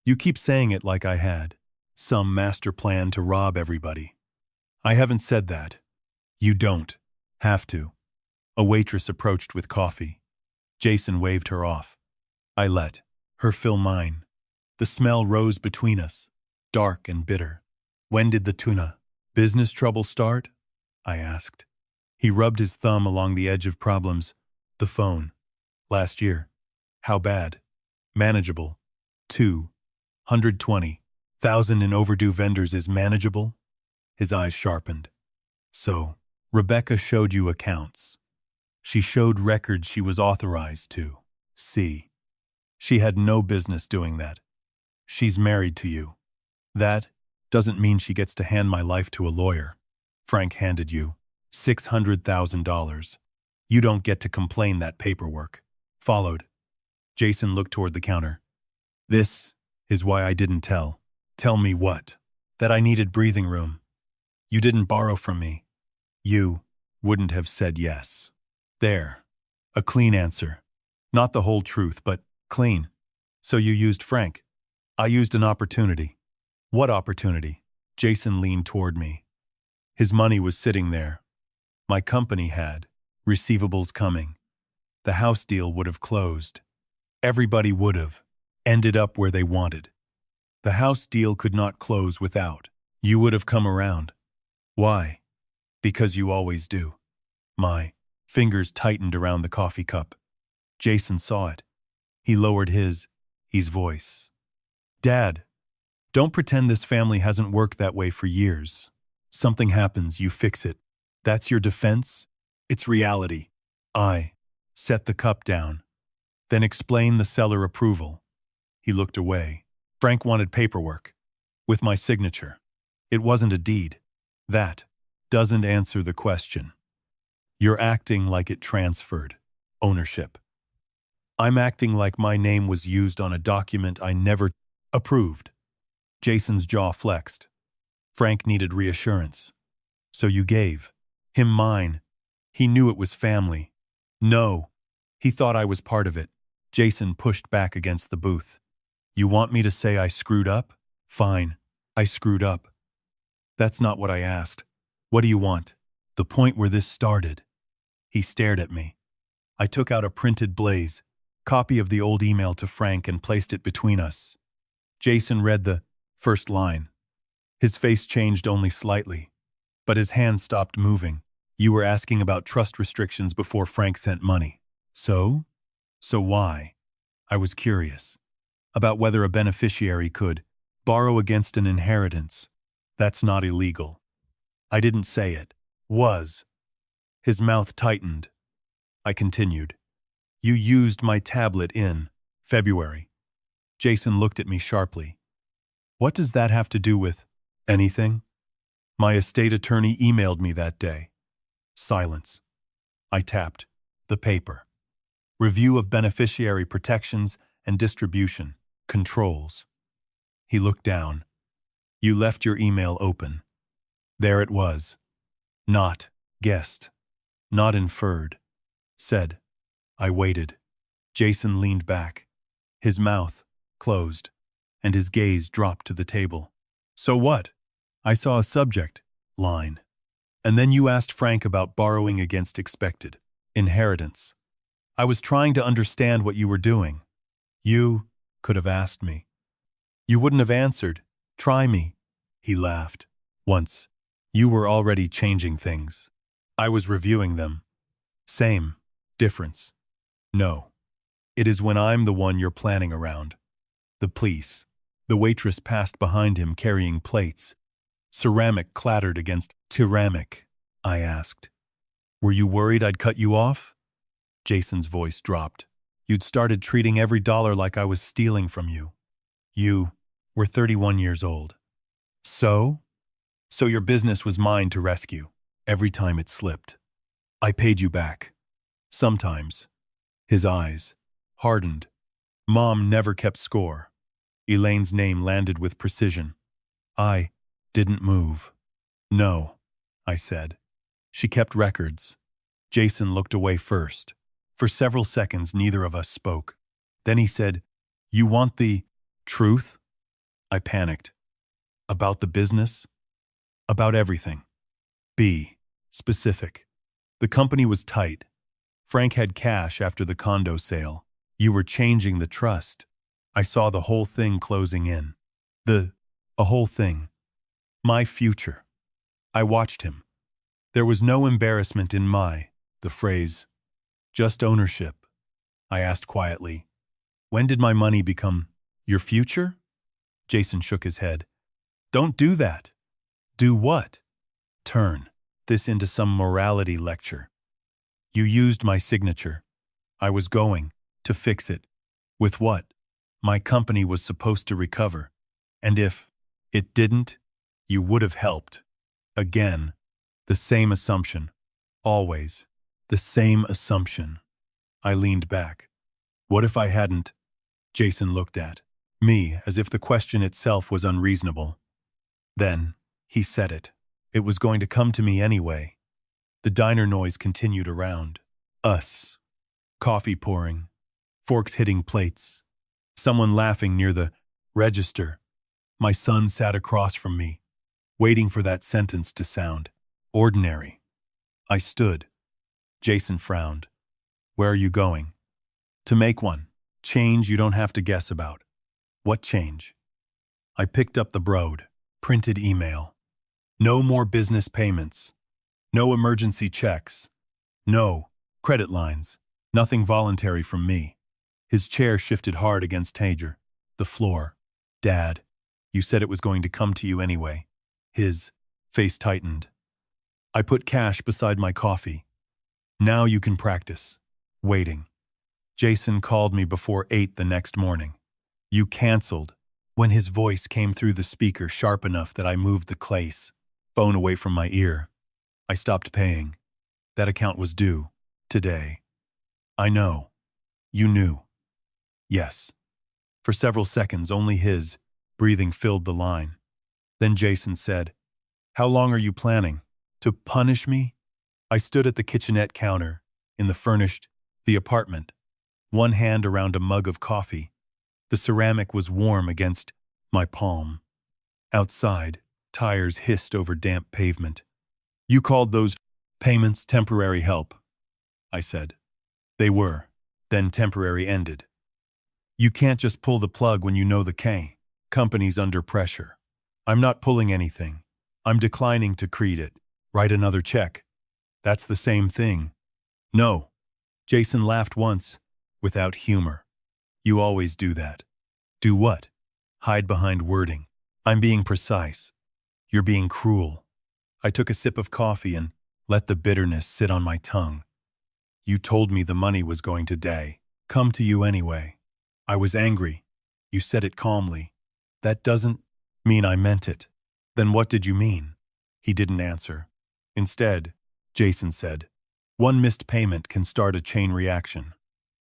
You keep saying it like I had some master plan to rob everybody. I haven't said that. You don't have to. A waitress approached with coffee. Jason waved her off. I let her fill mine. The smell rose between us, dark and bitter. When did the tuna business trouble start? I asked. He rubbed his thumb along the edge of problems. The phone. Last year. How bad? Manageable. 220,000 in overdue vendors is manageable? His eyes sharpened. So, Rebecca showed you accounts. She showed records she was authorized to see. She had no business doing that. She's married to you. That doesn't mean she gets to hand my life to a lawyer. Frank handed you $600,000. You don't get to complain that paperwork. Followed. Jason looked toward the counter. This is why I didn't tell. Tell me what? That I needed breathing room. You didn't borrow from me. You wouldn't have said yes. There. A clean answer. Not the whole truth, but clean. So you used Frank. I used an opportunity. What opportunity? Jason leaned toward me. His money was sitting there. My company had receivables coming. The house deal would have closed. Everybody would have ended up where they wanted. The house deal could not close without. You would have come around. Why? Because you always do. My fingers tightened around the coffee cup. Jason saw it. He lowered his voice. Dad, don't pretend this family hasn't worked that way for years. Something happens, you fix it. That's your defense? It's reality. I set the cup down. Then explain the seller approval. He looked away. Frank wanted paperwork. With my signature. It wasn't a deed. That doesn't answer the question. You're acting like it transferred ownership. I'm acting like my name was used on a document I never approved. Jason's jaw flexed. Frank needed reassurance. So you gave him mine. He knew it was family. No. He thought I was part of it. Jason pushed back against the booth. You want me to say I screwed up? Fine. I screwed up. That's not what I asked. What do you want? The point where this started. He stared at me. I took out a printed blaze, copy of the old email to Frank, and placed it between us. Jason read the first line. His face changed only slightly, but his hand stopped moving. You were asking about trust restrictions before Frank sent money. So? So why? I was curious. About whether a beneficiary could borrow against an inheritance. That's not illegal. I didn't say it. Was. His mouth tightened. I continued. You used my tablet in February. Jason looked at me sharply. What does that have to do with anything? My estate attorney emailed me that day. Silence. I tapped the paper. Review of beneficiary protections and distribution controls. He looked down. You left your email open. There it was. Not guessed. Not inferred. Said. I waited. Jason leaned back. His mouth closed, and his gaze dropped to the table. So what? I saw a subject line. And then you asked Frank about borrowing against expected inheritance. I was trying to understand what you were doing. You could have asked me. You wouldn't have answered. Try me. He laughed. Once. You were already changing things. I was reviewing them. Same. Difference. No. It is when I'm the one you're planning around. The police. The waitress passed behind him carrying plates. Ceramic clattered against ceramic. I asked. Were you worried I'd cut you off? Jason's voice dropped. You'd started treating every dollar like I was stealing from you. You were 31 years old. So? So your business was mine to rescue, every time it slipped. I paid you back. Sometimes. His eyes hardened. Mom never kept score. Elaine's name landed with precision. I didn't move. No, I said. She kept records. Jason looked away first. For several seconds, neither of us spoke. Then he said, You want the truth? I panicked. About the business? About everything. Be specific. The company was tight. Frank had cash after the condo sale. You were changing the trust. I saw the whole thing closing in. A whole thing. My future. I watched him. There was no embarrassment in the phrase. Just ownership. I asked quietly. When did my money become your future? Jason shook his head. Don't do that. Do what? Turn this into some morality lecture. You used my signature. I was going to fix it. With what? My company was supposed to recover. And if it didn't, you would have helped. Again, the same assumption. Always. The same assumption. I leaned back. What if I hadn't? Jason looked at me as if the question itself was unreasonable. Then, he said it. It was going to come to me anyway. The diner noise continued around us. Coffee pouring. forks hitting plates. Someone laughing near the register. My son sat across from me, waiting for that sentence to sound. Ordinary. I stood. Jason frowned. Where are you going? To make one. Change you don't have to guess about. What change? I picked up the brode. Printed email. No more business payments. No emergency checks. No credit lines. Nothing voluntary from me. His chair shifted hard against Tager. The floor. Dad, you said it was going to come to you anyway. His face tightened. I put cash beside my coffee. Now you can practice. Waiting. Jason called me before 8 the next morning. You canceled. When his voice came through the speaker sharp enough that I moved the Clace phone away from my ear. I stopped paying. That account was due. Today. I know. You knew. Yes. For several seconds, only his breathing filled the line. Then Jason said, How long are you planning? To punish me? I stood at the kitchenette counter, in the apartment, one hand around a mug of coffee. The ceramic was warm against my palm. Outside, tires hissed over damp pavement. You called those payments temporary help, I said. They were. Then temporary ended. You can't just pull the plug when you know the company's under pressure. I'm not pulling anything. I'm declining to create it. Write another check. That's the same thing. No. Jason laughed once, without humor. You always do that. Do what? Hide behind wording. I'm being precise. You're being cruel. I took a sip of coffee and let the bitterness sit on my tongue. You told me the money was going to come to you anyway. I was angry. You said it calmly. That doesn't mean I meant it. Then what did you mean? He didn't answer. Instead, Jason said, one missed payment can start a chain reaction.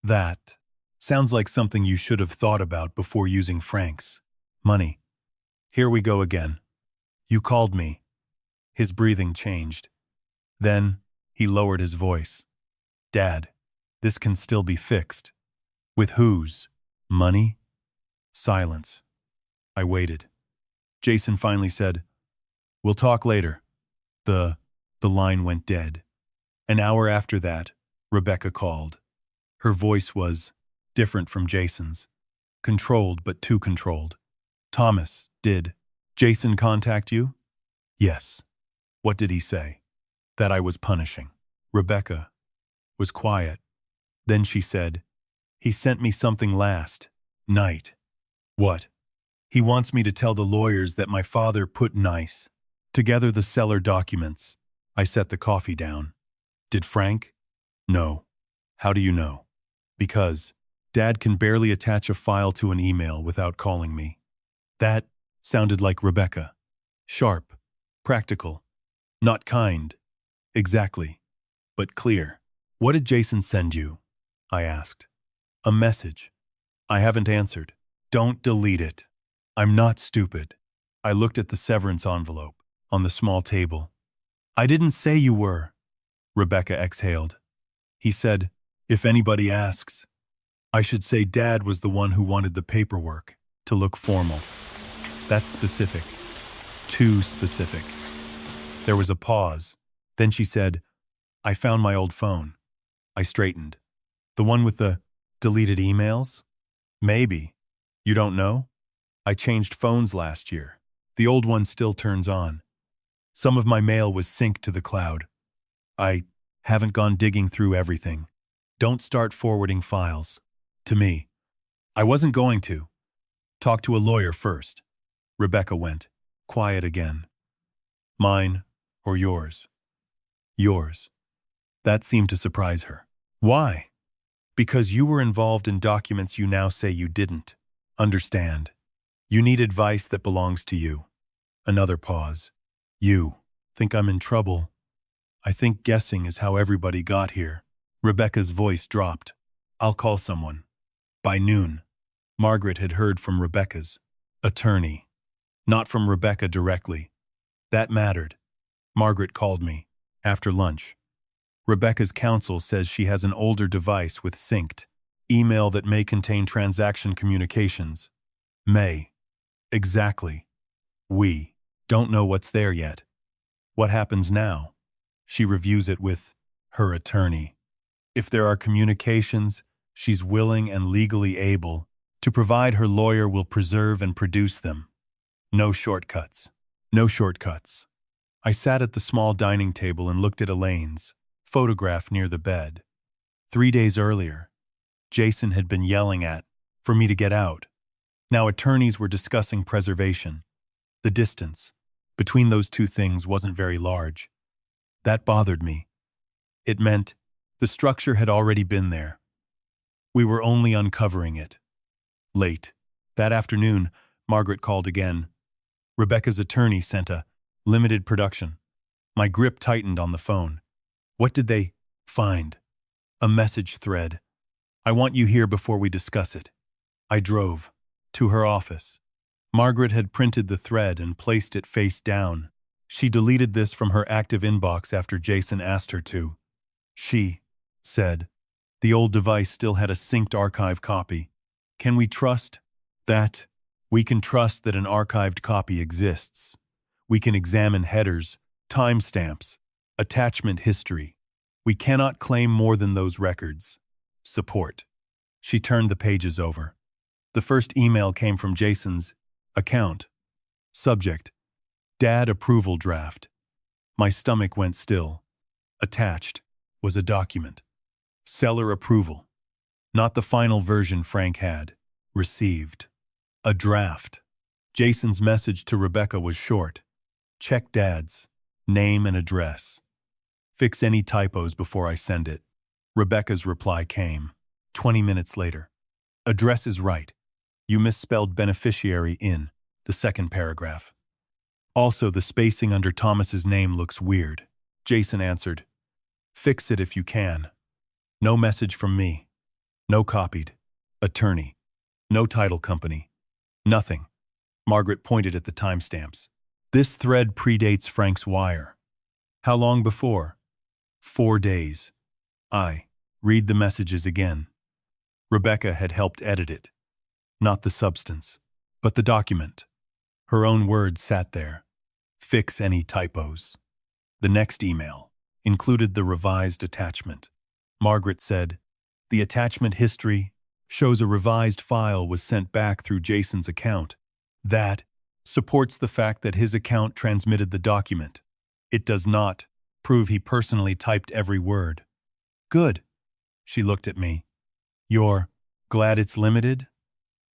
That sounds like something you should have thought about before using Frank's money. Here we go again. You called me. His breathing changed. Then he lowered his voice. Dad, this can still be fixed. With whose money? Silence. I waited. Jason finally said, We'll talk later. The line went dead. An hour after that, Rebecca called. Her voice was different from Jason's. Controlled, but too controlled. Thomas, did Jason contact you? Yes. What did he say? That I was punishing. Rebecca was quiet. Then she said, He sent me something last night. What? He wants me to tell the lawyers that my father put together the seller documents. I set the coffee down. Did Frank? No. How do you know? Because Dad can barely attach a file to an email without calling me. That sounded like Rebecca. Sharp. Practical. Not kind. Exactly. But clear. What did Jason send you? I asked. A message. I haven't answered. Don't delete it. I'm not stupid. I looked at the severance envelope on the small table. I didn't say you were. Rebecca exhaled. He said, if anybody asks, I should say Dad was the one who wanted the paperwork to look formal. That's specific. Too specific. There was a pause. Then she said, I found my old phone. I straightened. The one with the deleted emails? Maybe. You don't know? I changed phones last year. The old one still turns on. Some of my mail was synced to the cloud. I haven't gone digging through everything. Don't start forwarding files. To me. I wasn't going to. Talk to a lawyer first. Rebecca went. Quiet again. Mine or yours? Yours. That seemed to surprise her. Why? Because you were involved in documents you now say you didn't understand. You need advice that belongs to you. Another pause. You think I'm in trouble? I think guessing is how everybody got here. Rebecca's voice dropped. I'll call someone. By noon, Margaret had heard from Rebecca's attorney. Not from Rebecca directly. That mattered. Margaret called me after lunch. Rebecca's counsel says she has an older device with synced Email that may contain transaction communications. May. Exactly. We don't know what's there yet. What happens now? She reviews it with her attorney. If there are communications, she's willing and legally able to provide her lawyer will preserve and produce them. No shortcuts. No shortcuts. I sat at the small dining table and looked at Elaine's photograph near the bed. 3 days earlier, Jason had been yelling for me to get out. Now attorneys were discussing preservation. The distance between those two things wasn't very large. That bothered me. It meant the structure had already been there. We were only uncovering it. Late that afternoon, Margaret called again. Rebecca's attorney sent a limited production. My grip tightened on the phone. What did they find? A message thread. I want you here before we discuss it. I drove to her office. Margaret had printed the thread and placed it face down. She deleted this from her active inbox after Jason asked her to. She said, the old device still had a synced archive copy. Can we trust that? We can trust that an archived copy exists. We can examine headers, timestamps, attachment history. We cannot claim more than those records. Support. She turned the pages over. The first email came from Jason's account. Subject: Dad approval draft. My stomach went still. Attached was a document. Seller approval. Not the final version Frank had received. A draft. Jason's message to Rebecca was short. Check Dad's name and address. Fix any typos before I send it. Rebecca's reply came 20 minutes later. Address is right. You misspelled beneficiary in the second paragraph. Also, the spacing under Thomas's name looks weird. Jason answered, fix it if you can. No message from me. No copied. Attorney. No title company. Nothing. Margaret pointed at the timestamps. This thread predates Frank's wire. How long before? 4 days. I read the messages again. Rebecca had helped edit it. Not the substance, but the document. Her own words sat there. Fix any typos. The next email included the revised attachment. Margaret said, the attachment history shows a revised file was sent back through Jason's account. That supports the fact that his account transmitted the document. It does not prove he personally typed every word. Good. She looked at me. You're glad it's limited?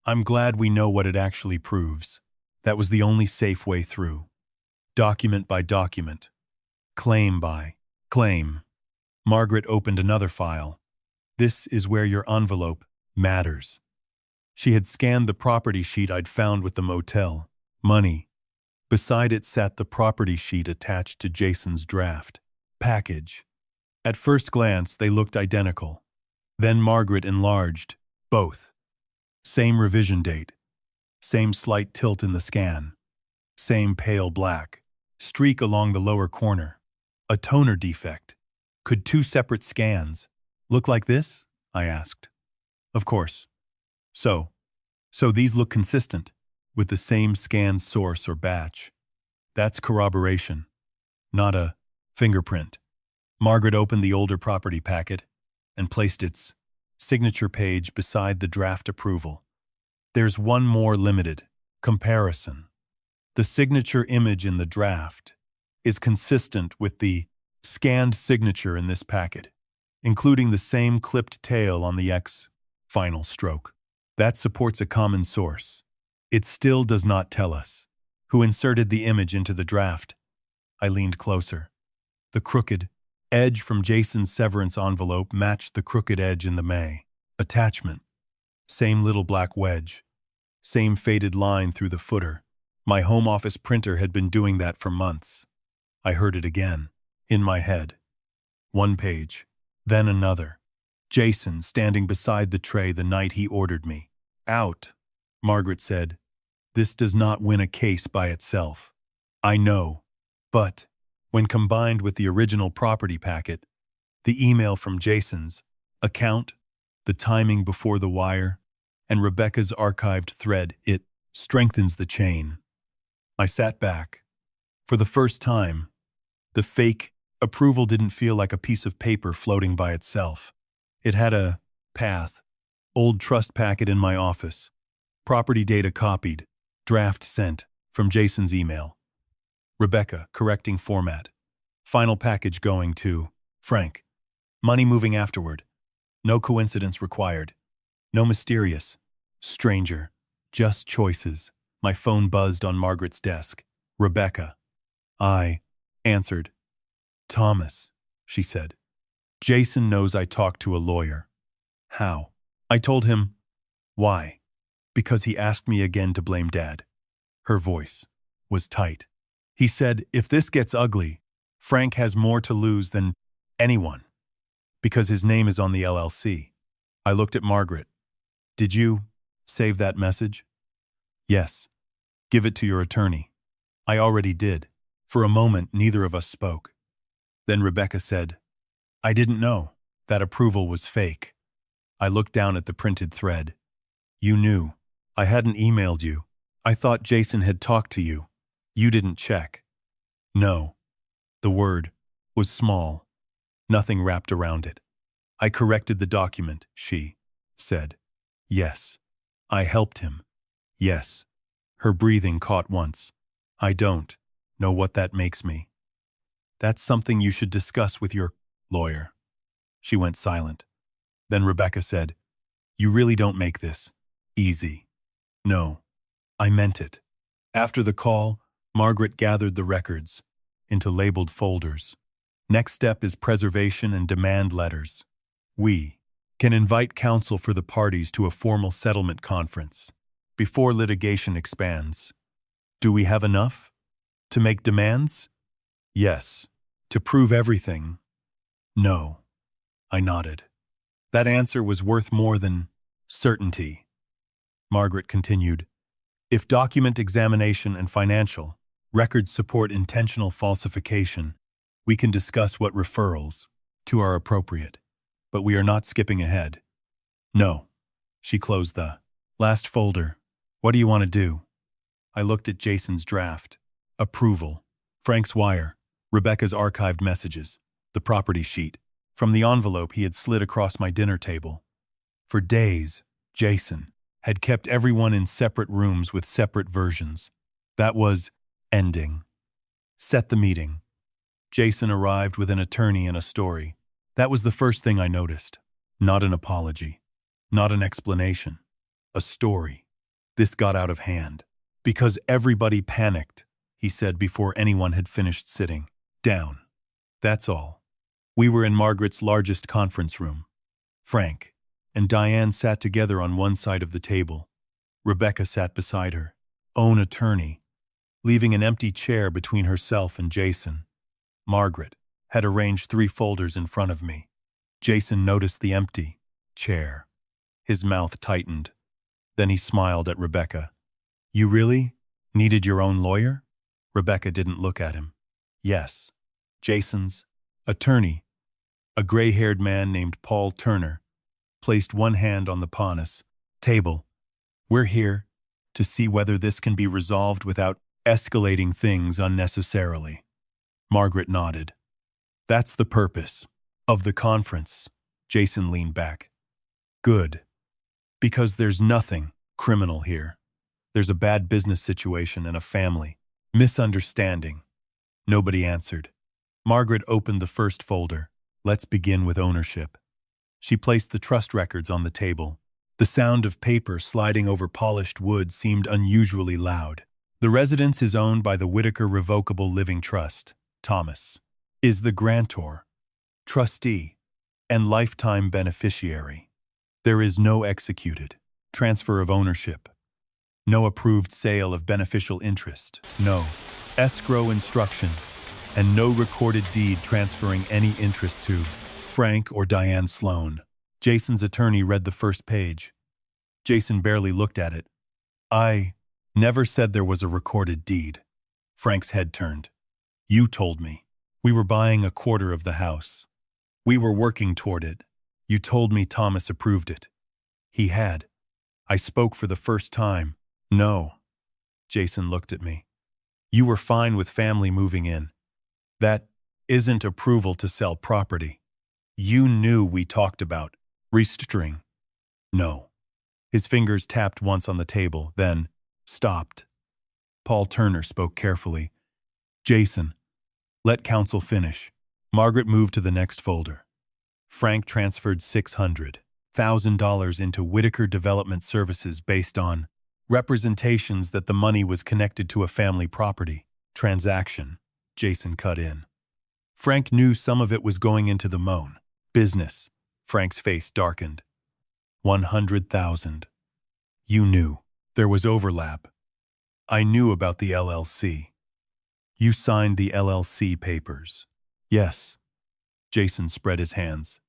I'm glad we know what it actually proves. That was the only safe way through. Document by document. Claim by claim. Margaret opened another file. This is where your envelope matters. She had scanned the property sheet I'd found with the motel. Money. Beside it sat the property sheet attached to Jason's draft package. At first glance, they looked identical. Then Margaret enlarged both. Same revision date. Same slight tilt in the scan. Same pale black streak along the lower corner. A toner defect. Could 2 separate scans look like this? I asked. Of course. So these look consistent with the same scanned source or batch. That's corroboration, not a fingerprint. Margaret opened the older property packet and placed its signature page beside the draft approval. There's one more limited comparison. The signature image in the draft is consistent with the scanned signature in this packet, including the same clipped tail on the X final stroke. That supports a common source. It still does not tell us who inserted the image into the draft. I leaned closer. The crooked edge from Jason's severance envelope matched the crooked edge in the May attachment. Same little black wedge. Same faded line through the footer. My home office printer had been doing that for months. I heard it again, in my head. One page, then another. Jason standing beside the tray the night he ordered me. Out, Margaret said. This does not win a case by itself. I know, but when combined with the original property packet, the email from Jason's account, the timing before the wire, and Rebecca's archived thread. It strengthens the chain. I sat back. For the first time, the fake approval didn't feel like a piece of paper floating by itself. It had a path. Old trust packet in my office. Property data copied. Draft sent from Jason's email. Rebecca correcting format. Final package going to Frank. Money moving afterward. No coincidence required. No mysterious stranger. Just choices. My phone buzzed on Margaret's desk. Rebecca. I answered. Thomas, she said. Jason knows I talked to a lawyer. How? I told him. Why? Because he asked me again to blame Dad. Her voice was tight. He said, if this gets ugly, Frank has more to lose than anyone. Because his name is on the LLC. I looked at Margaret. Did you save that message? Yes. Give it to your attorney. I already did. For a moment, neither of us spoke. Then Rebecca said, I didn't know. That approval was fake. I looked down at the printed thread. You knew. I hadn't emailed you. I thought Jason had talked to you. You didn't check. No. The word was small. Nothing wrapped around it. I corrected the document, she said. Yes. I helped him. Yes. Her breathing caught once. I don't know what that makes me. That's something you should discuss with your lawyer. She went silent. Then Rebecca said, You really don't make this easy. No. I meant it. After the call, Margaret gathered the records into labeled folders. Next step is preservation and demand letters. We can invite counsel for the parties to a formal settlement conference before litigation expands. Do we have enough to make demands? Yes. To prove everything? No. I nodded. That answer was worth more than certainty. Margaret continued, If document examination and financial records support intentional falsification, we can discuss what referrals to are appropriate. But we are not skipping ahead. No. She closed the last folder. What do you want to do? I looked at Jason's draft. Approval. Frank's wire. Rebecca's archived messages. The property sheet. From the envelope he had slid across my dinner table. For days, Jason had kept everyone in separate rooms with separate versions. That was ending. Set the meeting. Jason arrived with an attorney and a story. That was the first thing I noticed. Not an apology. Not an explanation. A story. This got out of hand. Because everybody panicked, he said before anyone had finished sitting down. That's all. We were in Margaret's largest conference room. Frank and Diane sat together on one side of the table. Rebecca sat beside her own attorney, leaving an empty chair between herself and Jason. Margaret had arranged 3 folders in front of me. Jason noticed the empty chair. His mouth tightened. Then he smiled at Rebecca. You really needed your own lawyer? Rebecca didn't look at him. Yes. Jason's attorney, a gray-haired man named Paul Turner, placed one hand on the Panis table. We're here to see whether this can be resolved without escalating things unnecessarily. Margaret nodded. That's the purpose of the conference. Jason leaned back. Good. Because there's nothing criminal here. There's a bad business situation and a family misunderstanding. Nobody answered. Margaret opened the first folder. Let's begin with ownership. She placed the trust records on the table. The sound of paper sliding over polished wood seemed unusually loud. The residence is owned by the Whitaker Revocable Living Trust. Thomas is the grantor, trustee, and lifetime beneficiary. There is no executed transfer of ownership, no approved sale of beneficial interest, no escrow instruction, and no recorded deed transferring any interest to Frank or Diane Sloan. Jason's attorney read the first page. Jason barely looked at it. I never said there was a recorded deed. Frank's head turned. You told me. We were buying a quarter of the house. We were working toward it. You told me Thomas approved it. He had. I spoke for the first time. No. Jason looked at me. You were fine with family moving in. That isn't approval to sell property. You knew we talked about restructuring. No. His fingers tapped once on the table, then stopped. Paul Turner spoke carefully. Jason, let counsel finish. Margaret moved to the next folder. Frank transferred $600,000 into Whitaker Development Services based on representations that the money was connected to a family property transaction. Jason cut in. Frank knew some of it was going into the Moan business. Frank's face darkened. 100,000. You knew. There was overlap. I knew about the LLC. You signed the LLC papers. Yes. Jason spread his hands.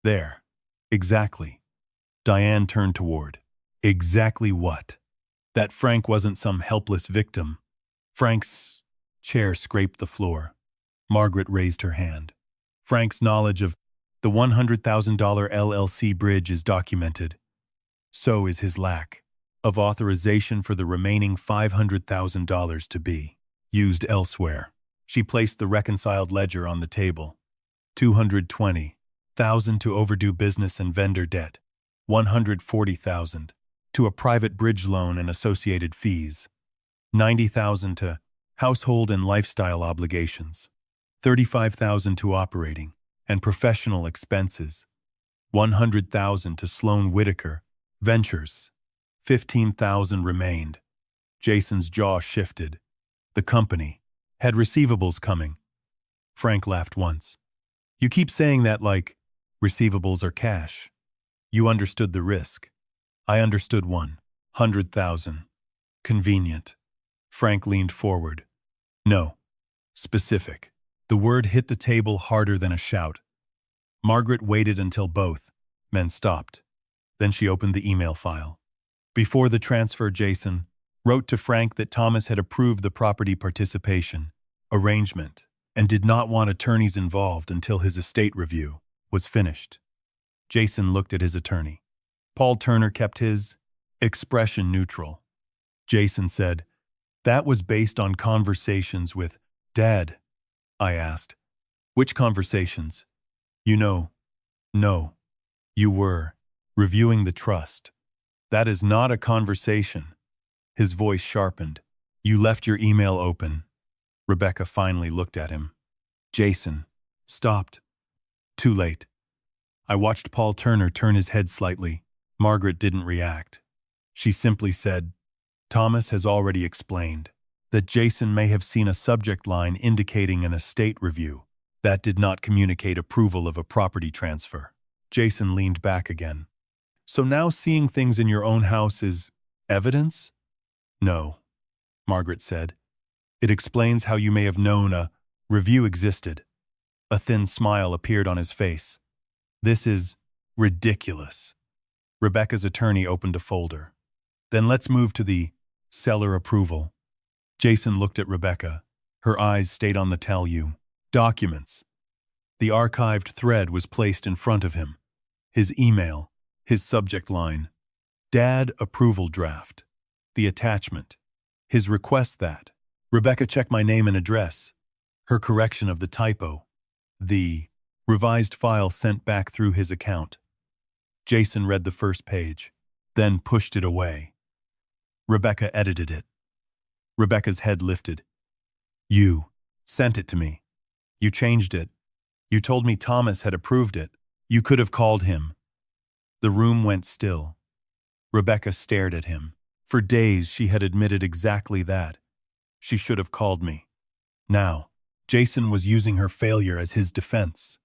There. Exactly. Diane turned toward. Exactly what? That Frank wasn't some helpless victim. Frank's chair scraped the floor. Margaret raised her hand. Frank's knowledge of the $100,000 LLC bridge is documented. So is his lack of authorization for the remaining $500,000 to be used elsewhere. She placed the reconciled ledger on the table. $220,000 to overdue business and vendor debt. $140,000 to a private bridge loan and associated fees. $90,000 to household and lifestyle obligations. $35,000 to operating and professional expenses. $100,000 to Sloan Whitaker Ventures. $15,000 remained. Jason's jaw shifted. The company had receivables coming. Frank laughed once. You keep saying that like receivables are cash. You understood the risk. I understood 100,000. Convenient. Frank leaned forward. No. Specific. The word hit the table harder than a shout. Margaret waited until both men stopped. Then she opened the email file. Before the transfer, Jason wrote to Frank that Thomas had approved the property participation arrangement and did not want attorneys involved until his estate review was finished. Jason looked at his attorney. Paul Turner kept his expression neutral. Jason said, "That was based on conversations with Dad." I asked, "Which conversations?" "You know." "No. You were reviewing the trust. That is not a conversation." His voice sharpened. "You left your email open." Rebecca finally looked at him. Jason stopped. Too late. I watched Paul Turner turn his head slightly. Margaret didn't react. She simply said, "Thomas has already explained that Jason may have seen a subject line indicating an estate review. That did not communicate approval of a property transfer." Jason leaned back again. "So now seeing things in your own house is evidence?" "No," Margaret said. "It explains how you may have known a review existed." A thin smile appeared on his face. "This is ridiculous." Rebecca's attorney opened a folder. "Then let's move to the seller approval." Jason looked at Rebecca. Her eyes stayed on the tell you documents. The archived thread was placed in front of him. His email, his subject line, Dad approval draft. The attachment, his request that Rebecca check my name and address. Her correction of the typo. The revised file sent back through his account. Jason read the first page, then pushed it away. Rebecca edited it. Rebecca's head lifted. "You sent it to me. You changed it. You told me Thomas had approved it. You could have called him." The room went still. Rebecca stared at him. For days she had admitted exactly that. She should have called me. Now, Jason was using her failure as his defense.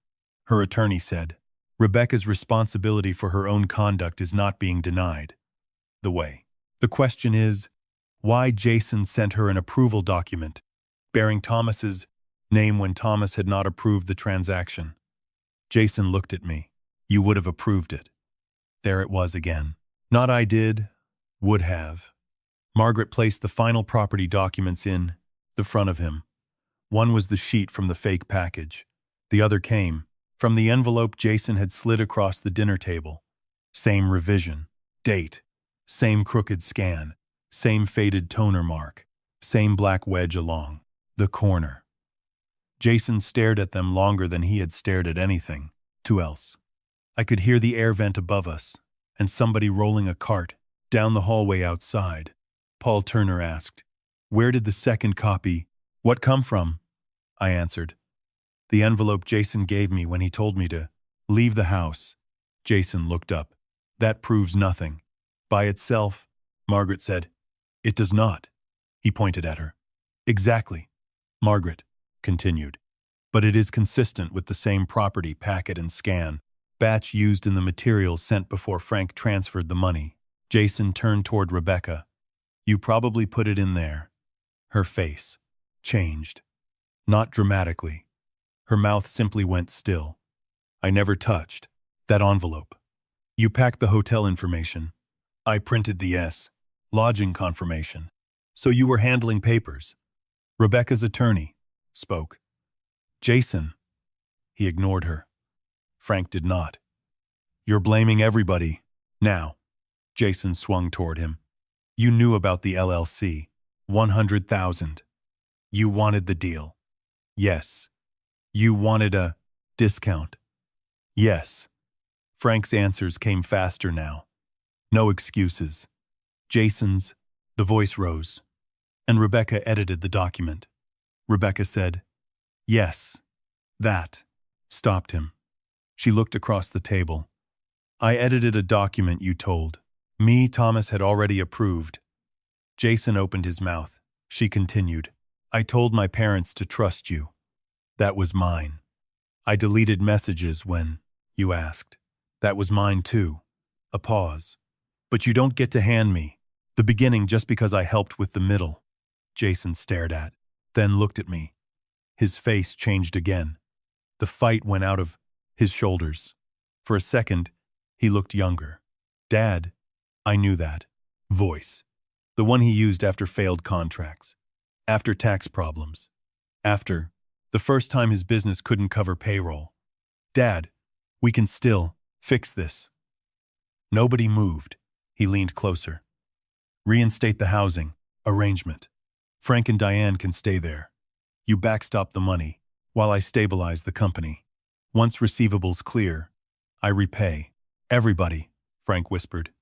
Her attorney said, "Rebecca's responsibility for her own conduct is not being denied." The question is, why Jason sent her an approval document bearing Thomas's name when Thomas had not approved the transaction. Jason looked at me. "You would have approved it." There it was again. Not I did, would have. Margaret placed the final property documents in the front of him. One was the sheet from the fake package. The other came From the envelope Jason had slid across the dinner table. Same revision. Date. Same crooked scan. Same faded toner mark. Same black wedge along the corner. Jason stared at them longer than he had stared at anything else. I could hear the air vent above us, and somebody rolling a cart down the hallway outside. Paul Turner asked, "Where did the second copy, what come from?" I answered, "The envelope Jason gave me when he told me to leave the house." Jason looked up. "That proves nothing. By itself," Margaret said. "It does not." He pointed at her. "Exactly," Margaret continued. "But it is consistent with the same property packet and scan batch used in the materials sent before Frank transferred the money." Jason turned toward Rebecca. "You probably put it in there." Her face changed. Not dramatically. Her mouth simply went still. "I never touched that envelope." "You packed the hotel information." "I printed the lodging confirmation." "So you were handling papers." Rebecca's attorney spoke. "Jason." He ignored her. Frank did not. "You're blaming everybody now." Jason swung toward him. "You knew about the LLC. 100,000. You wanted the deal." "Yes." "You wanted a discount." "Yes." Frank's answers came faster now. No excuses. Jason's, the voice rose, and Rebecca edited the document. Rebecca said, "Yes." That stopped him. She looked across the table. "I edited a document you told me Thomas had already approved." Jason opened his mouth. She continued, "I told my parents to trust you. That was mine. I deleted messages when you asked. That was mine too." A pause. "But you don't get to hand me the beginning just because I helped with the middle." Jason stared at, then looked at me. His face changed again. The fight went out of his shoulders. For a second, he looked younger. "Dad." I knew that voice. The one he used after failed contracts, after tax problems, after the first time his business couldn't cover payroll. "Dad, we can still fix this." Nobody moved. He leaned closer. "Reinstate the housing arrangement. Frank and Diane can stay there. You backstop the money while I stabilize the company. Once receivables clear, I repay." "Everybody," Frank whispered.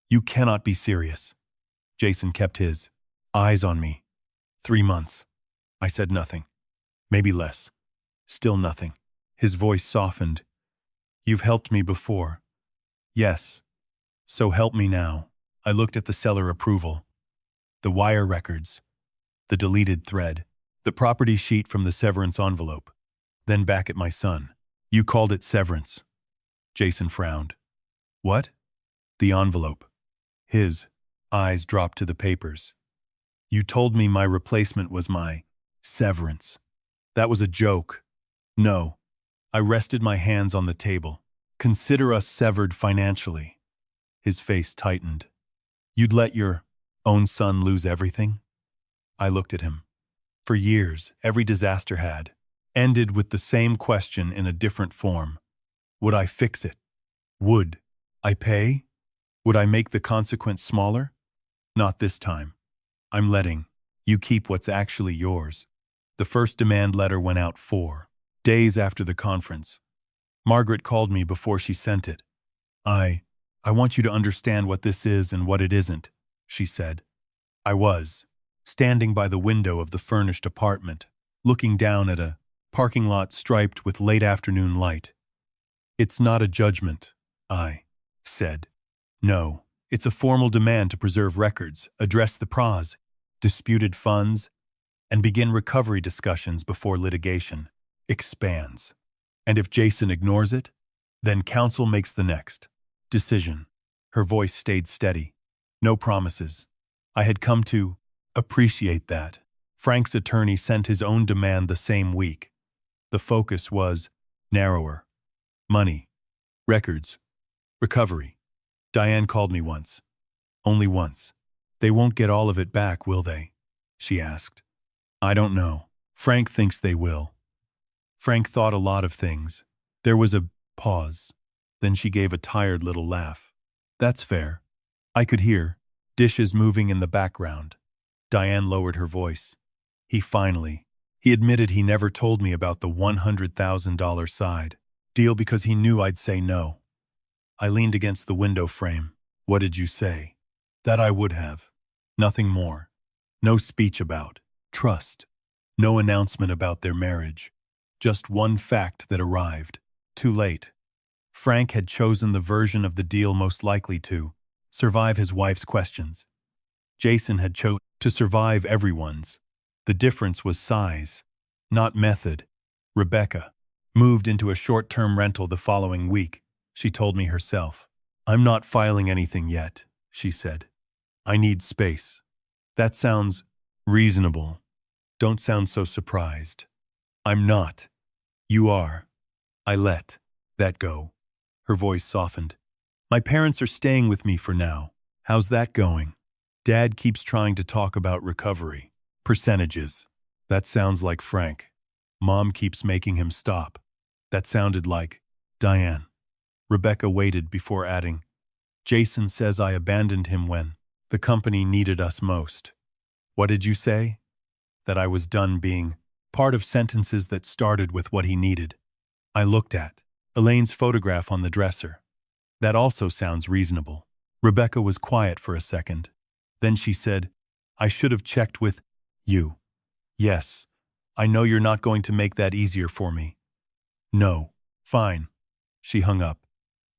"You cannot be serious." Jason kept his eyes on me. 3 months. I said nothing. Maybe less. Still nothing. His voice softened. "You've helped me before." "Yes. So help me now." I looked at the seller approval. The wire records. The deleted thread. The property sheet from the severance envelope. Then back at my son. "You called it severance." Jason frowned. "What?" "The envelope." His eyes dropped to the papers. "You told me my replacement was my severance." "That was a joke." "No." I rested my hands on the table. "Consider us severed financially." His face tightened. "You'd let your own son lose everything?" I looked at him. For years, every disaster had ended with the same question in a different form. Would I fix it? Would I pay? Would I make the consequence smaller? Not this time. I'm letting you keep what's actually yours. The first demand letter went out 4 days after the conference. Margaret called me before she sent it. I want you to understand what this is and what it isn't," she said. I was standing by the window of the furnished apartment, looking down at a parking lot striped with late afternoon light. "It's not a judgment," I said. "No, it's a formal demand to preserve records, address the pros, disputed funds, and begin recovery discussions before litigation expands. And if Jason ignores it, then counsel makes the next decision." Her voice stayed steady. No promises. I had come to appreciate that. Frank's attorney sent his own demand the same week. The focus was narrower. Money. Records. Recovery. Diane called me once. Only once. "They won't get all of it back, will they?" she asked. "I don't know. Frank thinks they will." Frank thought a lot of things. There was a pause. Then she gave a tired little laugh. That's fair. I could hear dishes moving in the background. Diane lowered her voice. He admitted he never told me about the $100,000 side deal because he knew I'd say no. I leaned against the window frame. What did you say? That I would have. Nothing more. No speech about trust. No announcement about their marriage. Just one fact that arrived. Too late. Frank had chosen the version of the deal most likely to survive his wife's questions. Jason had chosen to survive everyone's. The difference was size, not method. Rebecca moved into a short-term rental the following week. She told me herself. I'm not filing anything yet, she said. I need space. That sounds reasonable. Don't sound so surprised. I'm not. You are. I let that go. Her voice softened. My parents are staying with me for now. How's that going? Dad keeps trying to talk about recovery. Percentages. That sounds like Frank. Mom keeps making him stop. That sounded like Diane. Rebecca waited before adding, Jason says I abandoned him when the company needed us most. What did you say? That I was done being part of sentences that started with what he needed. I looked at Elaine's photograph on the dresser. That also sounds reasonable. Rebecca was quiet for a second. Then she said, I should have checked with you. Yes, I know you're not going to make that easier for me. No, fine. She hung up.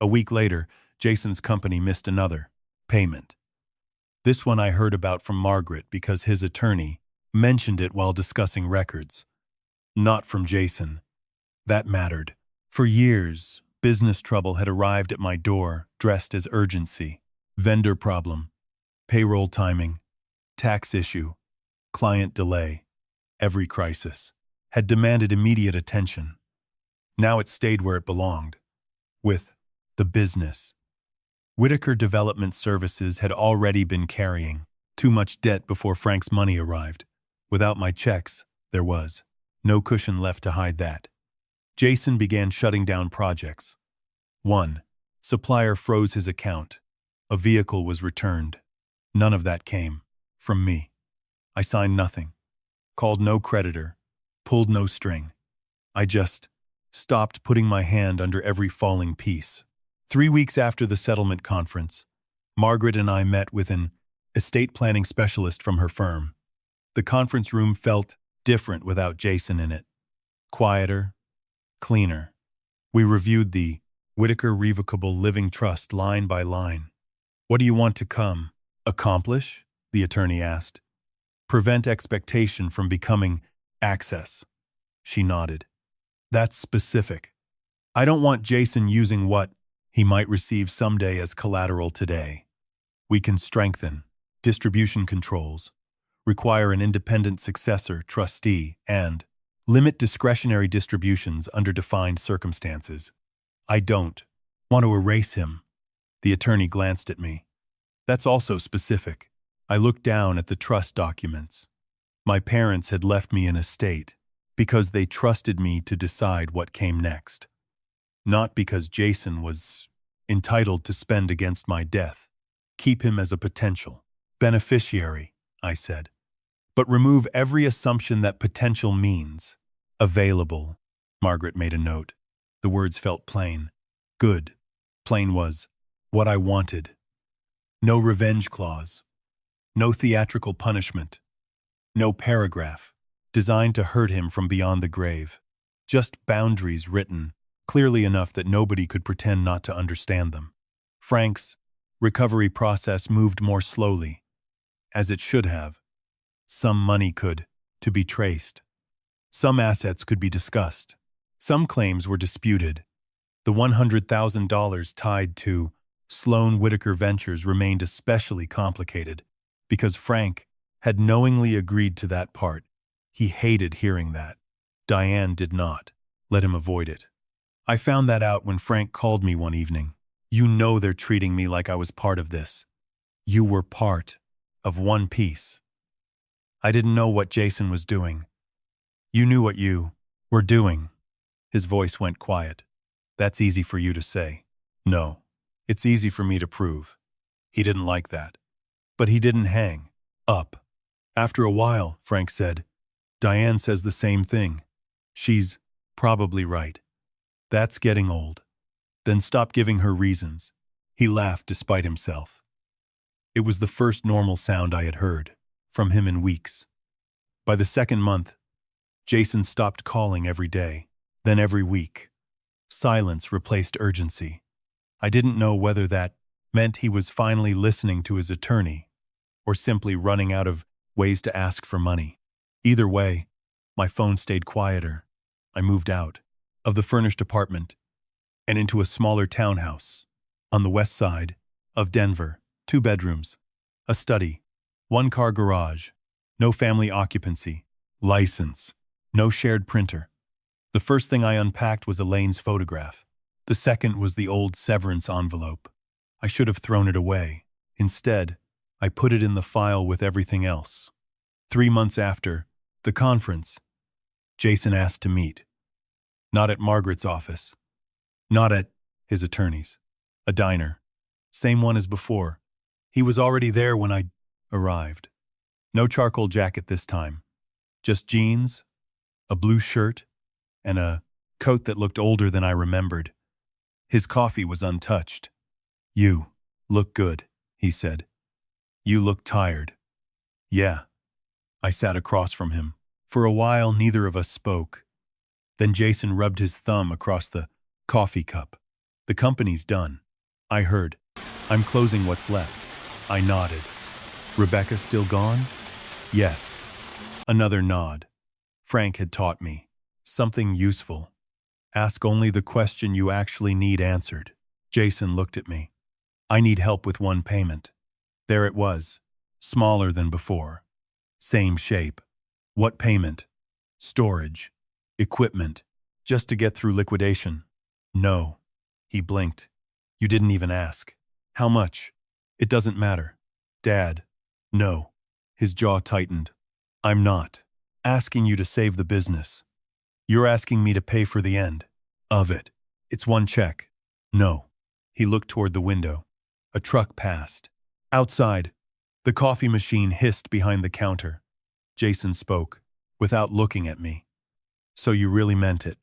A week later, Jason's company missed another payment. This one I heard about from Margaret because his attorney mentioned it while discussing records. Not from Jason. That mattered. For years, business trouble had arrived at my door, dressed as urgency. Vendor problem, payroll timing, tax issue, client delay. Every crisis had demanded immediate attention. Now it stayed where it belonged, with the business. Whitaker Development Services had already been carrying too much debt before Frank's money arrived. Without my checks, there was no cushion left to hide that. Jason began shutting down projects. 1. Supplier froze his account. A vehicle was returned. None of that came from me. I signed nothing, called no creditor, pulled no string. I just stopped putting my hand under every falling piece. 3 weeks after the settlement conference, Margaret and I met with an estate planning specialist from her firm. The conference room felt different without Jason in it. Quieter, cleaner. We reviewed the Whitaker Revocable Living Trust line by line. What do you want to accomplish? The attorney asked. Prevent expectation from becoming access. She nodded. That's specific. I don't want Jason using what he might receive someday as collateral today. We can strengthen distribution controls, require an independent successor, trustee, and limit discretionary distributions under defined circumstances. I don't want to erase him. The attorney glanced at me. That's also specific. I looked down at the trust documents. My parents had left me an estate because they trusted me to decide what came next. Not because Jason was entitled to spend against my death. Keep him as a potential beneficiary, I said. But remove every assumption that potential means available. Margaret made a note. The words felt plain. Good. Plain was what I wanted. No revenge clause. No theatrical punishment. No paragraph designed to hurt him from beyond the grave. Just boundaries written clearly enough that nobody could pretend not to understand them. Frank's recovery process moved more slowly, as it should have. Some money could to be traced. Some assets could be discussed. Some claims were disputed. The $100,000 tied to Sloan Whitaker Ventures remained especially complicated because Frank had knowingly agreed to that part. He hated hearing that. Diane did not let him avoid it. I found that out when Frank called me one evening. You know they're treating me like I was part of this. You were part of one piece. I didn't know what Jason was doing. You knew what you were doing. His voice went quiet. That's easy for you to say. No, it's easy for me to prove. He didn't like that. But he didn't hang up. After a while, Frank said, Diane says the same thing. She's probably right. That's getting old. Then stop giving her reasons. He laughed despite himself. It was the first normal sound I had heard from him in weeks. By the second month, Jason stopped calling every day, then every week. Silence replaced urgency. I didn't know whether that meant he was finally listening to his attorney or simply running out of ways to ask for money. Either way, my phone stayed quieter. I moved out of the furnished apartment and into a smaller townhouse on the west side of Denver, 2 bedrooms, a study, 1-car garage, no family occupancy, license, no shared printer. The first thing I unpacked was Elaine's photograph. The second was the old severance envelope. I should have thrown it away. Instead, I put it in the file with everything else. 3 months after the conference, Jason asked to meet. Not at Margaret's office. Not at his attorney's. A diner. Same one as before. He was already there when I arrived. No charcoal jacket this time. Just jeans, a blue shirt, and a coat that looked older than I remembered. His coffee was untouched. You look good, he said. You look tired. Yeah. I sat across from him. For a while, neither of us spoke. Then Jason rubbed his thumb across the coffee cup. The company's done. I heard. I'm closing what's left. I nodded. Rebecca still gone? Yes. Another nod. Frank had taught me something useful. Ask only the question you actually need answered. Jason looked at me. I need help with one payment. There it was, smaller than before. Same shape. What payment? Storage. Equipment. Just to get through liquidation. No. He blinked. You didn't even ask. How much? It doesn't matter. Dad. No. His jaw tightened. I'm not asking you to save the business. You're asking me to pay for the end of it. It's one check. No. He looked toward the window. A truck passed. Outside, the coffee machine hissed behind the counter. Jason spoke, without looking at me. So you really meant it?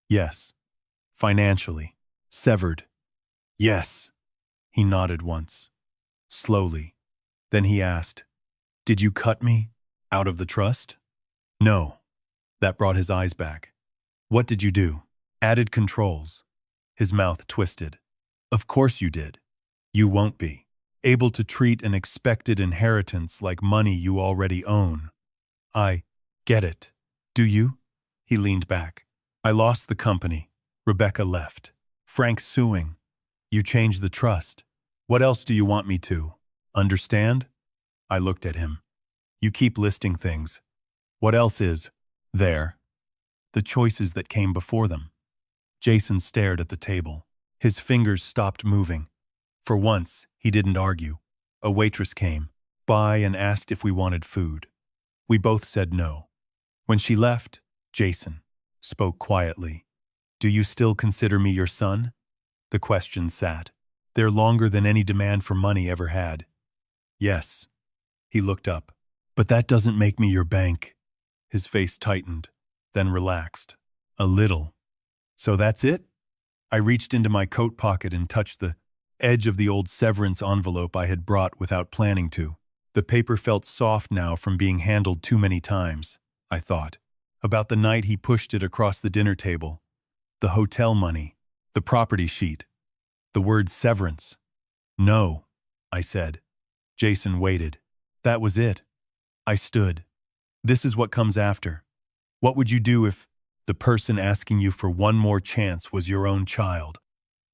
Yes. Financially. Severed. Yes. He nodded once. Slowly. Then he asked, Did you cut me out of the trust? No. That brought his eyes back. What did you do? Added controls. His mouth twisted. Of course you did. You won't be able to treat an expected inheritance like money you already own. I get it. Do you? He leaned back. I lost the company. Rebecca left. Frank suing. You changed the trust. What else do you want me to? Understand? I looked at him. You keep listing things. What else is there? The choices that came before them. Jason stared at the table. His fingers stopped moving. For once, he didn't argue. A waitress came by and asked if we wanted food. We both said no. When she left, Jason spoke quietly. Do you still consider me your son? The question sat there longer than any demand for money ever had. Yes. He looked up. But that doesn't make me your bank. His face tightened, then relaxed. A little. So that's it? I reached into my coat pocket and touched the edge of the old severance envelope I had brought without planning to. The paper felt soft now from being handled too many times, I thought. About the night he pushed it across the dinner table. The hotel money. The property sheet. The word severance. No, I said. Jason waited. That was it. I stood. This is what comes after. What would you do if the person asking you for one more chance was your own child?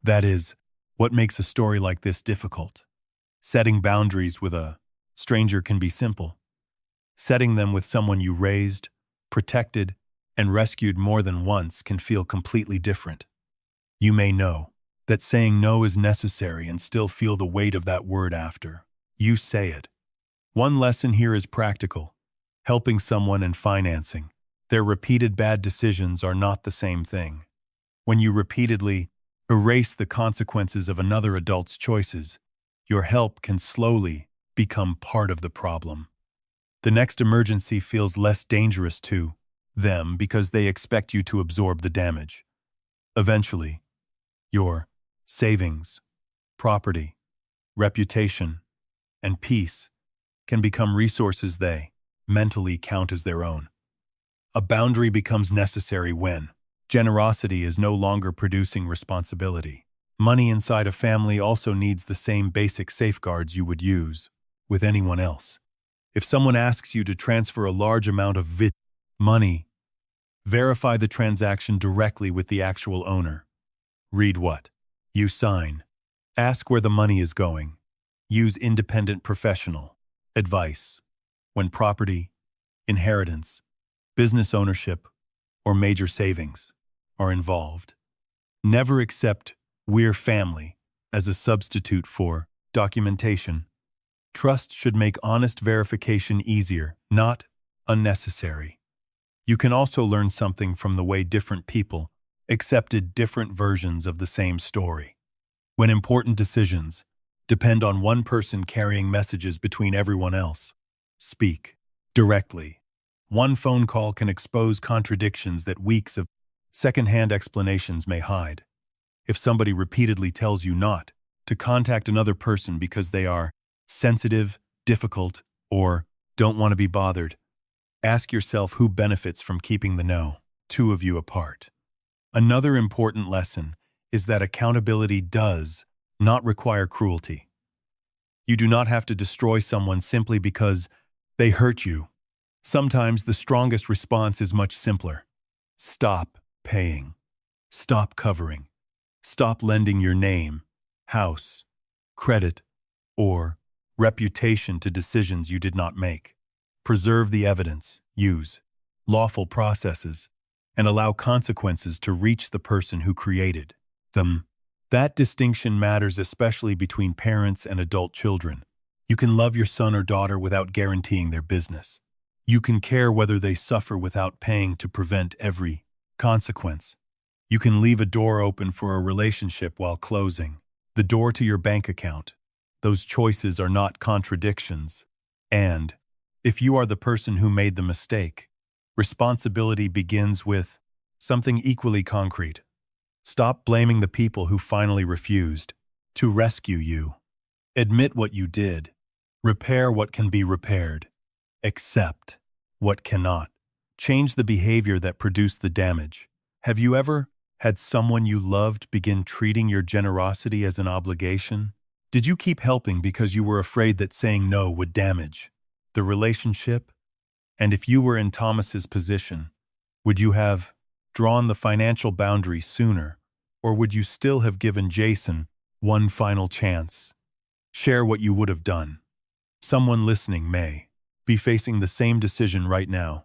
That is, what makes a story like this difficult? Setting boundaries with a stranger can be simple. Setting them with someone you raised, protected, and rescued more than once can feel completely different. You may know that saying no is necessary and still feel the weight of that word after you say it. One lesson here is practical. Helping someone and financing their repeated bad decisions are not the same thing. When you repeatedly erase the consequences of another adult's choices, your help can slowly become part of the problem. The next emergency feels less dangerous to them because they expect you to absorb the damage. Eventually, your savings, property, reputation, and peace can become resources they mentally count as their own. A boundary becomes necessary when generosity is no longer producing responsibility. Money inside a family also needs the same basic safeguards you would use with anyone else. If someone asks you to transfer a large amount of money, verify the transaction directly with the actual owner. Read what you sign. Ask where the money is going. Use independent professional advice. When property, inheritance, business ownership, or major savings are involved, never accept "we're family" as a substitute for documentation. Trust should make honest verification easier, not unnecessary. You can also learn something from the way different people accepted different versions of the same story. When important decisions depend on one person carrying messages between everyone else, speak directly. One phone call can expose contradictions that weeks of second-hand explanations may hide. If somebody repeatedly tells you not to contact another person because they are sensitive, difficult, or don't want to be bothered, ask yourself who benefits from keeping the two of you apart. Another important lesson is that accountability does not require cruelty. You do not have to destroy someone simply because they hurt you. Sometimes the strongest response is much simpler. Stop paying. Stop covering. Stop lending your name, house, credit, or reputation to decisions you did not make. Preserve the evidence, use lawful processes, and allow consequences to reach the person who created them. That distinction matters especially between parents and adult children. You can love your son or daughter without guaranteeing their business. You can care whether they suffer without paying to prevent every consequence. You can leave a door open for a relationship while closing the door to your bank account. Those choices are not contradictions. And if you are the person who made the mistake, responsibility begins with something equally concrete. Stop blaming the people who finally refused to rescue you. Admit what you did. Repair what can be repaired. Accept what cannot. Change the behavior that produced the damage. Have you ever had someone you loved begin treating your generosity as an obligation? Did you keep helping because you were afraid that saying no would damage the relationship? And if you were in Thomas's position, would you have drawn the financial boundary sooner, or would you still have given Jason one final chance? Share what you would have done. Someone listening may be facing the same decision right now.